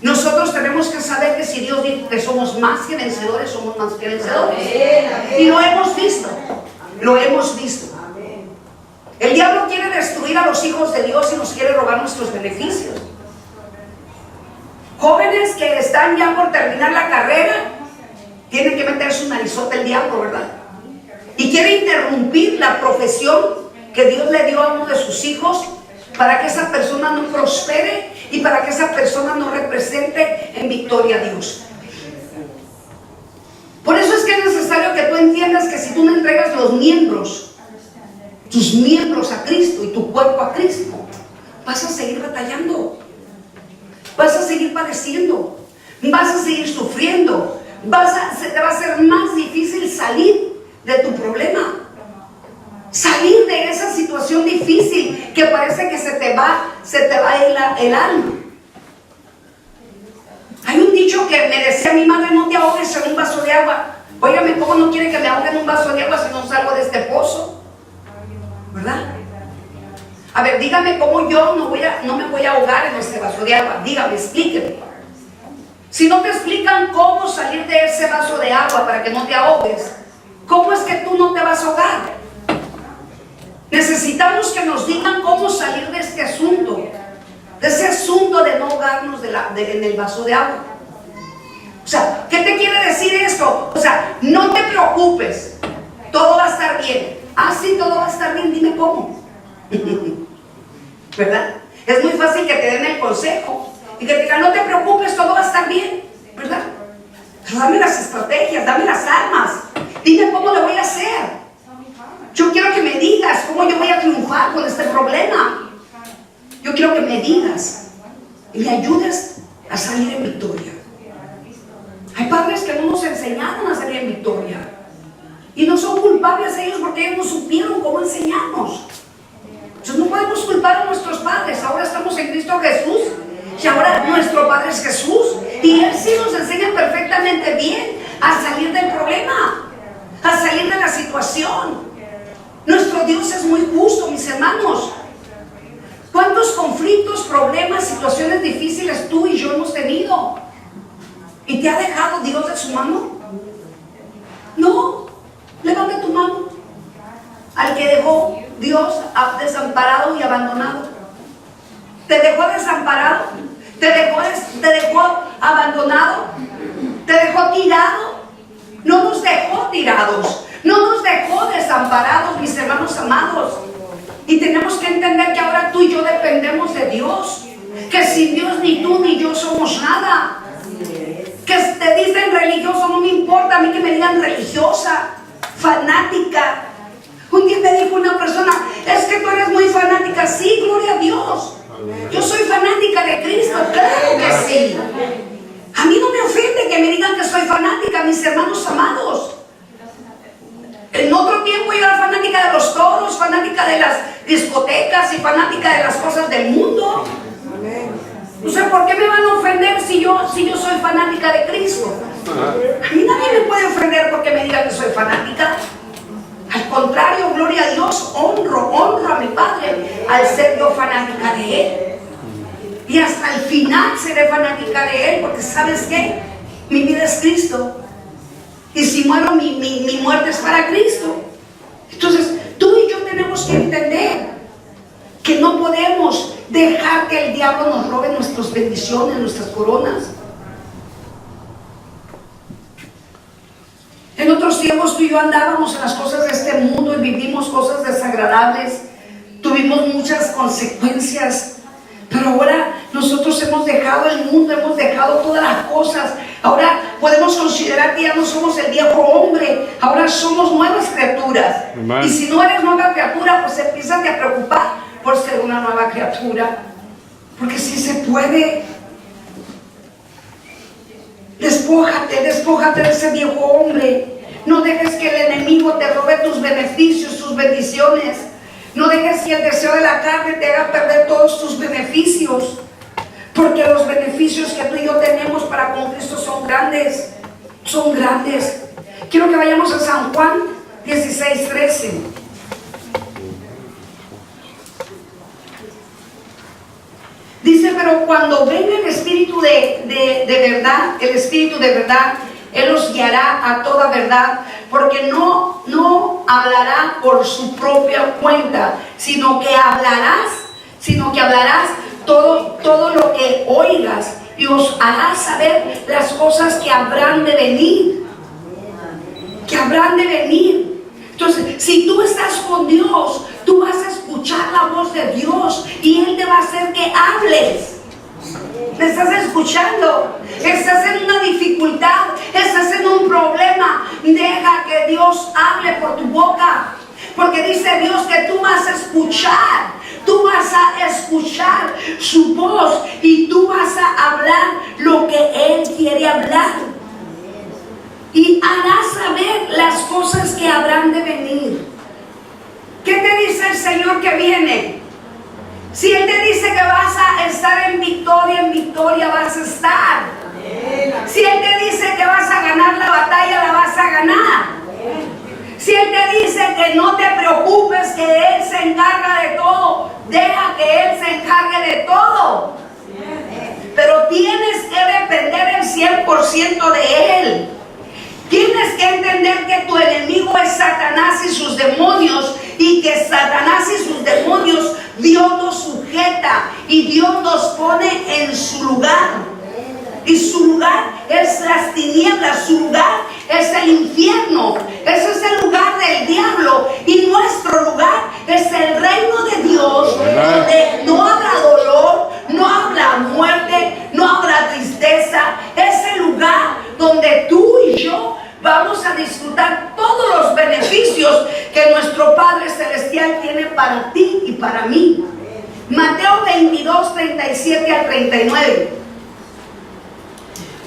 Nosotros tenemos que saber que si Dios dijo que somos más que vencedores, somos más que vencedores. Y lo hemos visto. Lo hemos visto. El diablo quiere destruir a los hijos de Dios y nos quiere robar nuestros beneficios. Jóvenes que están ya por terminar la carrera, tienen que meter su narizote el diablo, ¿verdad? Y quiere interrumpir la profesión que Dios le dio a uno de sus hijos para que esa persona no prospere y para que esa persona no represente en victoria a Dios. Por eso es que es necesario que tú entiendas que si tú no entregas los miembros, tus miembros a Cristo y tu cuerpo a Cristo, vas a seguir batallando, vas a seguir padeciendo, vas a seguir sufriendo, te va a ser más difícil salir de tu problema, salir de esa situación difícil que parece que se te va el alma. Hay un dicho que me decía mi madre: no te ahogues en un vaso de agua. Óigame, ¿cómo no quiere que me ahogue en un vaso de agua si no salgo de este pozo? ¿Verdad? A ver, dígame cómo yo no me voy a ahogar en este vaso de agua. Dígame, explíqueme. Si no te explican cómo salir de ese vaso de agua para que no te ahogues, ¿cómo es que tú no te vas a ahogar? Necesitamos que nos digan cómo salir de este asunto, de ese asunto de no ahogarnos en el vaso de agua. O sea, ¿qué te quiere decir esto? O sea, no te preocupes, todo va a estar bien. Ah, sí, todo va a estar bien, dime cómo. ¿Verdad? Es muy fácil que te den el consejo y que te digan: no te preocupes, todo va a estar bien, ¿verdad? Pero dame las estrategias, dame las armas, dime cómo lo voy a hacer. Yo quiero que me digas cómo yo voy a triunfar con este problema. Yo quiero que me digas y me ayudes a salir en victoria. Hay padres que no nos enseñaron a salir en victoria y no son culpables ellos porque ellos no supieron cómo enseñarnos. Entonces no podemos culpar a nuestros padres. Ahora estamos en Cristo Jesús y ahora nuestro Padre es Jesús, y Él sí nos enseña perfectamente bien a salir del problema, a salir de la situación. Nuestro Dios es muy justo, mis hermanos. ¿Cuántos conflictos, problemas, situaciones difíciles tú y yo hemos tenido? ¿Y te ha dejado Dios de su mano? No. Levanta tu mano al que dejó Dios desamparado y abandonado. ¿Te dejó desamparado? ¿Te dejó abandonado? ¿Te dejó tirado? No nos dejó tirados, no nos dejó desamparados, mis hermanos amados. Y tenemos que entender que ahora tú y yo dependemos de Dios, que sin Dios ni tú ni yo somos nada. Que te dicen religioso, no me importa a mí que me digan religiosa, fanática. Un día me dijo una persona: es que tú eres muy fanática. Sí, gloria a Dios. Yo soy fanática de Cristo, claro que sí. A mí no me ofende que me digan que soy fanática, mis hermanos amados. En otro tiempo yo era fanática de los toros, fanática de las discotecas y fanática de las cosas del mundo. No sé por qué me van a ofender si yo soy fanática de Cristo. A mí nadie me puede ofender porque me digan que soy fanática. Al contrario, gloria a Dios, honro a mi Padre al ser yo fanática de Él. Y hasta el final seré fanática de Él, porque ¿sabes qué? Mi vida es Cristo. Y si muero, mi muerte es para Cristo. Entonces, tú y yo tenemos que entender que no podemos dejar que el diablo nos robe nuestras bendiciones, nuestras coronas. En otros tiempos tú y yo andábamos en las cosas de este mundo y vivimos cosas desagradables, tuvimos muchas consecuencias, pero ahora nosotros hemos dejado el mundo, hemos dejado todas las cosas. Ahora podemos considerar que ya no somos el viejo hombre, ahora somos nuevas criaturas. Y si no eres nueva criatura, pues empiézate a preocupar por ser una nueva criatura, porque sí se puede. Despójate de ese viejo hombre. No dejes que el enemigo te robe tus beneficios, tus bendiciones. No dejes que el deseo de la carne te haga perder todos tus beneficios, porque los beneficios que tú y yo tenemos para con Cristo son grandes, son grandes. Quiero que vayamos a San Juan 16:13. Dice: pero cuando venga el Espíritu de verdad, el Espíritu de verdad, Él os guiará a toda verdad, porque no hablará por su propia cuenta, sino que hablarás todo lo que oigas, y os hará saber las cosas que habrán de venir. Que habrán de venir. Entonces, si tú estás con Dios, tú vas a escuchar la voz de Dios y Él te va a hacer que hables. ¿Me estás escuchando? Estás en una dificultad, estás en un problema. Deja que Dios hable por tu boca. Porque dice Dios que tú vas a escuchar. Tú vas a escuchar su voz y tú vas a hablar lo que Él quiere hablar. Y hará saber las cosas que habrán de venir. ¿Qué te dice el Señor que viene? Si Él te dice que vas a estar en victoria vas a estar. Si Él te dice que vas a ganar la batalla, la vas a ganar. Si Él te dice que no te preocupes, que Él se encarga de todo, deja que Él se encargue de todo. Pero tienes que depender el 100% de Él. Tienes que entender que tu enemigo es Satanás y sus demonios, y que Satanás y sus demonios Dios nos sujeta y Dios nos pone en su lugar. Y su lugar es las tinieblas, su lugar es el infierno. Ese es el lugar del diablo. Y nuestro lugar es el reino de Dios, donde no habrá dolor, no habrá muerte, no habrá tristeza. Es el lugar donde tú y yo vamos a disfrutar todos los beneficios que nuestro Padre Celestial tiene para ti y para mí. Mateo 22, 37 al 39.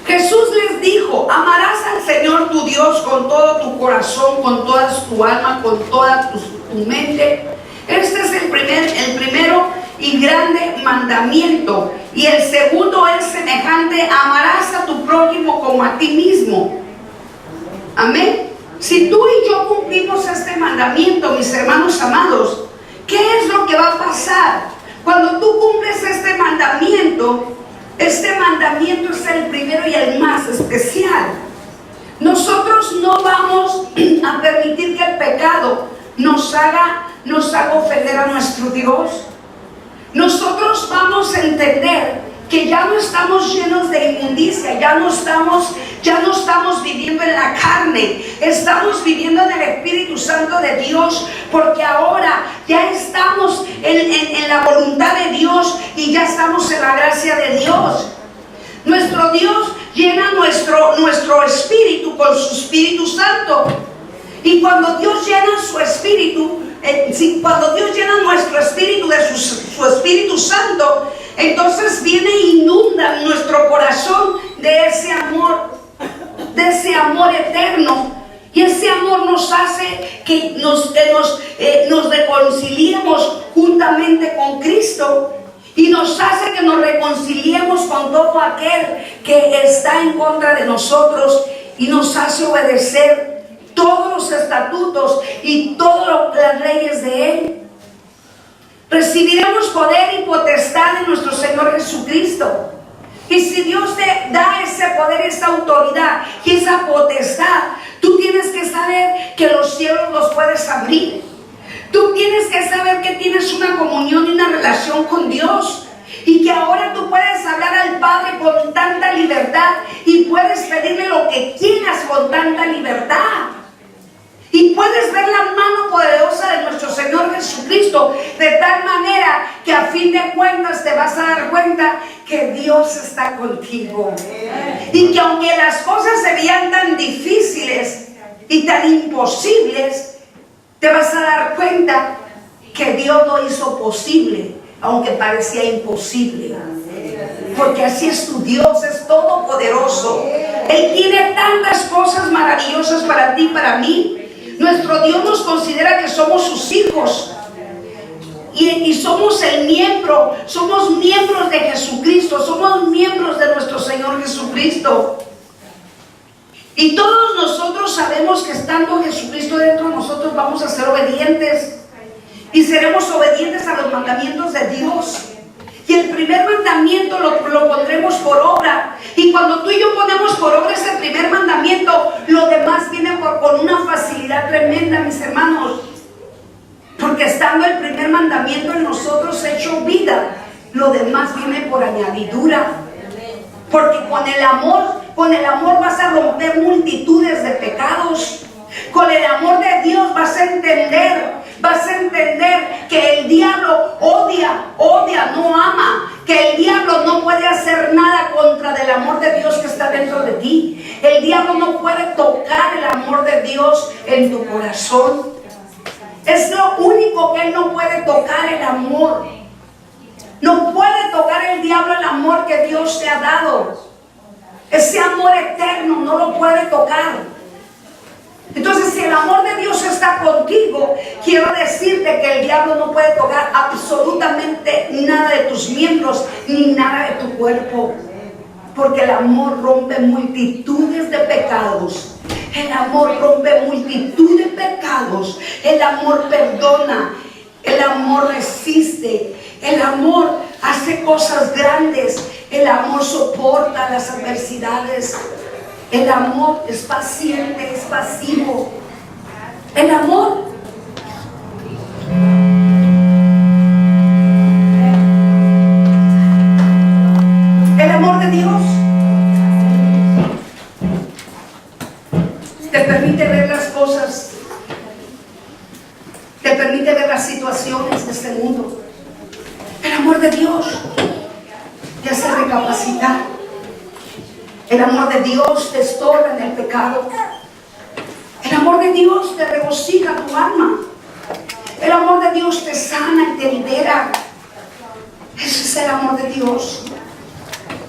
Jesús les dijo: amarás al Señor tu Dios con todo tu corazón, con toda tu alma, con toda tu mente. Este es el primero y grande mandamiento. Y el segundo es semejante: amarás a tu prójimo como a ti mismo. Amén. Si tú y yo cumplimos este mandamiento, mis hermanos amados, ¿qué es lo que va a pasar? Cuando tú cumples este mandamiento es el primero y el más especial. Nosotros no vamos a permitir que el pecado nos haga ofender a nuestro Dios. Nosotros vamos a entender que ya no estamos llenos de inmundicia, ya no estamos viviendo en la carne, estamos viviendo en el Espíritu Santo de Dios, porque ahora ya estamos en la voluntad de Dios y ya estamos en la gracia de Dios. Nuestro Dios llena nuestro espíritu con su Espíritu Santo, y cuando Dios llena su espíritu, cuando Dios llena nuestro espíritu de su Espíritu Santo, entonces viene e inunda nuestro corazón de ese amor eterno. Y ese amor nos hace que nos reconciliemos juntamente con Cristo, y nos hace que nos reconciliemos con todo aquel que está en contra de nosotros, y nos hace obedecer todos los estatutos y todas las leyes de Él. Recibiremos poder y potestad de nuestro Señor Jesucristo. Y si Dios te da ese poder, esa autoridad y esa potestad, tú tienes que saber que los cielos los puedes abrir. Tú tienes que saber que tienes una comunión y una relación con Dios, y que ahora tú puedes hablar al Padre con tanta libertad y puedes pedirle lo que quieras con tanta libertad. Y puedes ver la mano poderosa de nuestro Señor Jesucristo, de tal manera que a fin de cuentas te vas a dar cuenta que Dios está contigo. Y que aunque las cosas se veían tan difíciles y tan imposibles, te vas a dar cuenta que Dios lo hizo posible, aunque parecía imposible. Porque así es tu Dios, es todopoderoso. Él tiene tantas cosas maravillosas para ti y para mí. Nuestro Dios nos considera que somos sus hijos, y somos somos miembros de Jesucristo, somos miembros de nuestro Señor Jesucristo. Y todos nosotros sabemos que estando Jesucristo dentro de nosotros vamos a ser obedientes, y seremos obedientes a los mandamientos de Dios. Y el primer mandamiento lo pondremos por obra. Y cuando tú y yo ponemos por obra ese primer mandamiento, lo demás viene con una facilidad tremenda, mis hermanos. Porque estando el primer mandamiento en nosotros hecho vida, lo demás viene por añadidura. Porque con el amor vas a romper multitudes de pecados. Con el amor de Dios vas a entender que el diablo odia, no ama, que el diablo no puede hacer nada contra del amor de Dios que está dentro de ti. El diablo no puede tocar el amor de Dios en tu corazón. Es lo único que él no puede tocar, el amor. No puede tocar el diablo el amor que Dios te ha dado. Ese amor eterno no lo puede tocar. Entonces, si el amor de Dios está contigo, quiero decirte que el diablo no puede tocar absolutamente nada de tus miembros ni nada de tu cuerpo. Porque el amor rompe multitudes de pecados. El amor rompe multitud de pecados. El amor perdona. El amor resiste. El amor hace cosas grandes. El amor soporta las adversidades. El amor es paciente, es pasivo. El amor de Dios te permite ver las cosas, te permite ver las situaciones de este mundo. El amor de Dios te hace recapacitar. El amor de Dios te estorba en el pecado. El amor de Dios te regocija tu alma. El amor de Dios te sana y te libera. Ese es el amor de Dios.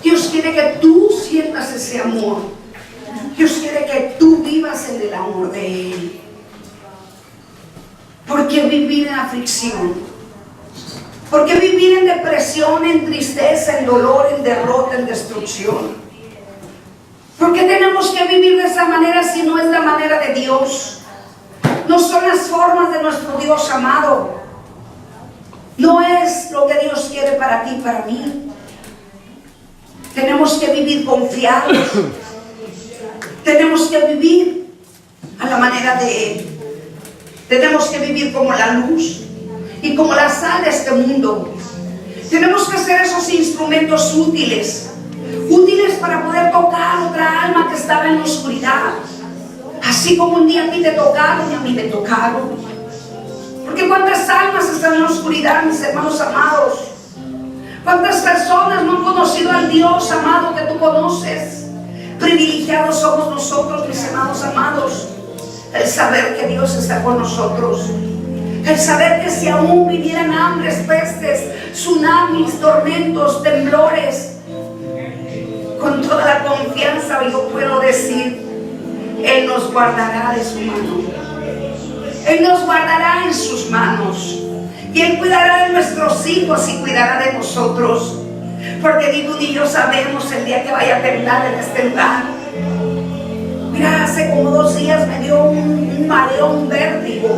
Dios quiere que tú sientas ese amor. Dios quiere que tú vivas en el amor de Él. ¿Por qué vivir en aflicción? ¿Por qué vivir en depresión, en tristeza, en dolor, en derrota, en destrucción? ¿Por qué tenemos que vivir de esa manera si no es la manera de Dios? No son las formas de nuestro Dios amado. No es lo que Dios quiere para ti y para mí. Tenemos que vivir confiados. Tenemos que vivir a la manera de Él. Tenemos que vivir como la luz y como la sal de este mundo. Tenemos que ser esos instrumentos útiles para poder tocar otra alma que estaba en la oscuridad. Así como un día a ti te tocaron y a mí me tocaron. Porque cuántas almas están en la oscuridad, mis hermanos amados. Cuántas personas no han conocido al Dios amado que tú conoces. Privilegiados somos nosotros, mis hermanos amados, el saber que Dios está con nosotros. El saber que si aún vinieran hambres, pestes, tsunamis, tormentos, temblores, con toda la confianza yo puedo decir, Él nos guardará de su mano. Él nos guardará en sus manos. Y Él cuidará de nuestros hijos y cuidará de nosotros. Porque ni tú ni yo sabemos el día que vaya a temblar en este lugar. Mira, hace como 2 días me dio un mareo, un vértigo.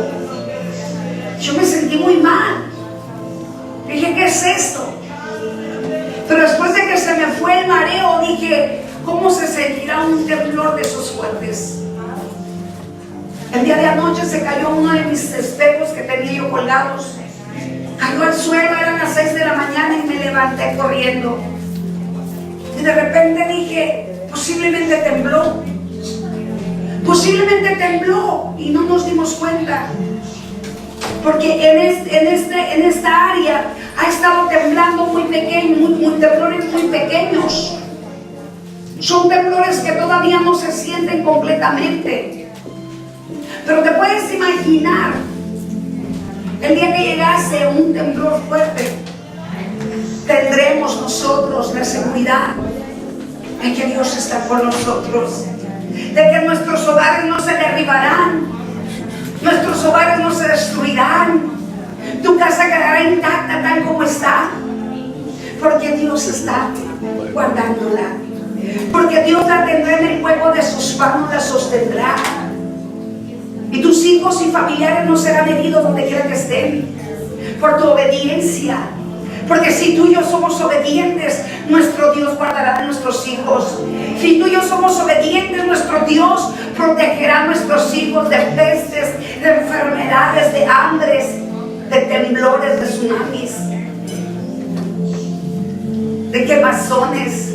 Yo me sentí muy mal. Dije, ¿qué es esto? Pero después de que se me fue el mareo, dije, ¿cómo se sentirá un temblor de esos fuertes? El día de anoche se cayó uno de mis espejos que tenía yo colgados. Cayó al suelo, eran las 6 de la mañana y me levanté corriendo. Y de repente dije, posiblemente tembló. Posiblemente tembló y no nos dimos cuenta. Porque en esta área ha estado temblando muy pequeño, temblores muy pequeños. Son temblores que todavía no se sienten completamente. Pero te puedes imaginar el día que llegase un temblor fuerte, tendremos nosotros la seguridad de que Dios está con nosotros, de que nuestros hogares no se derribarán, nuestros hogares no se destruirán, tu casa quedará intacta tal como está, porque Dios está guardándola, porque Dios la tendrá en el hueco de sus manos, la sostendrá. Y tus hijos y familiares no serán heridos donde quiera que estén por tu obediencia. Porque si tú y yo somos obedientes, nuestro Dios guardará a nuestros hijos. Si tú y yo somos obedientes, nuestro Dios protegerá a nuestros hijos de pestes, de enfermedades, de hambres, de temblores, de tsunamis, de quemazones.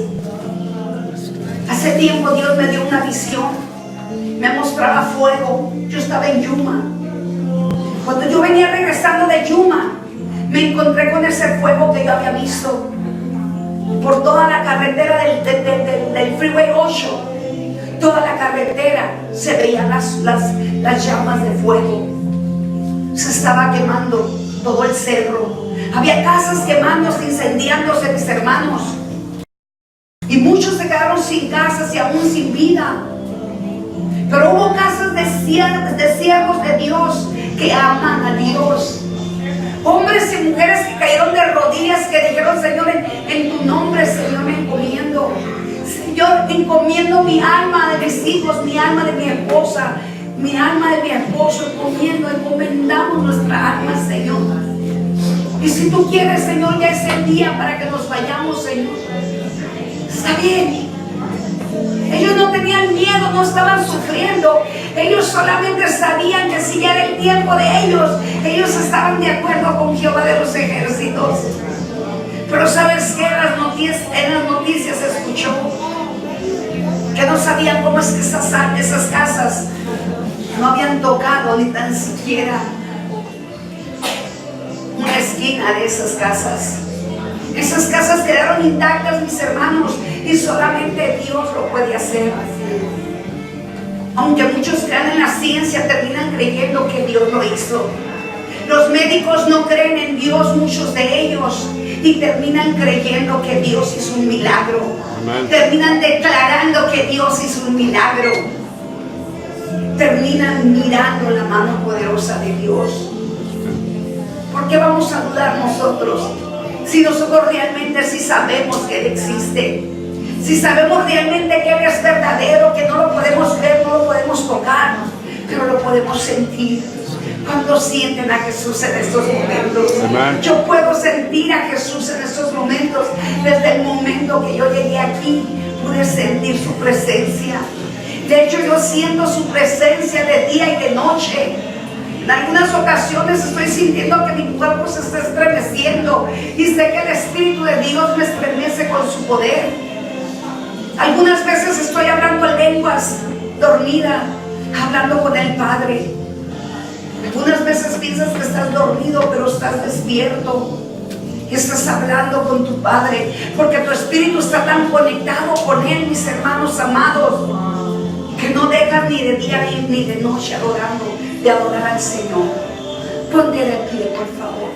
Hace tiempo Dios me dio una visión, me mostraba fuego. Yo estaba en Yuma. Cuando yo venía regresando de Yuma, me encontré con ese fuego que yo había visto por toda la carretera del Freeway 8. Toda la carretera se veían las llamas de fuego. Se estaba quemando todo el cerro. Había casas quemándose, incendiándose, mis hermanos. Y muchos se quedaron sin casas y aún sin vida. Pero hubo casas de siervos de Dios que aman a Dios. Hombres y mujeres que cayeron de rodillas, que dijeron: Señor, en tu nombre, Señor, me encomiendo. Señor, encomiendo mi alma de mis hijos, mi alma de mi esposa, mi alma de mi esposo. Encomendamos nuestra alma, Señor. Y si tú quieres, Señor, ya es el día para que nos vayamos, Señor. Está bien. Ellos no tenían miedo, no estaban sufriendo. Ellos solamente sabían que si ya era el tiempo de ellos estaban de acuerdo con Jehová de los ejércitos. Pero ¿sabes qué? En las noticias se escuchó que no sabían cómo es que esas casas no habían tocado ni tan siquiera una esquina de esas casas. Esas casas quedaron intactas, mis hermanos, y solamente Dios lo puede hacer. Aunque muchos crean en la ciencia, terminan creyendo que Dios lo hizo. Los médicos no creen en Dios, muchos de ellos, y terminan creyendo que Dios hizo un milagro. Amén. Terminan declarando que Dios hizo un milagro. Terminan mirando la mano poderosa de Dios. ¿Por qué vamos a dudar nosotros? Si nosotros realmente sí sabemos que Él existe, si sabemos realmente que Él es verdadero, que no lo podemos ver, no lo podemos tocar, pero lo podemos sentir. Cuando sienten a Jesús en estos momentos, Amen. Yo puedo sentir a Jesús en estos momentos. Desde el momento que yo llegué aquí, pude sentir su presencia. De hecho, yo siento su presencia de día y de noche. En algunas ocasiones estoy sintiendo que mi cuerpo se está estremeciendo y sé que el Espíritu de Dios me estremece con su poder. Algunas veces estoy hablando en lenguas, dormida, hablando con el Padre. Algunas veces piensas que estás dormido, pero estás despierto y estás hablando con tu Padre, porque tu espíritu está tan conectado con Él, mis hermanos amados, que no dejas ni de día ni de noche de adorar al Señor. Ponte de pie, por favor.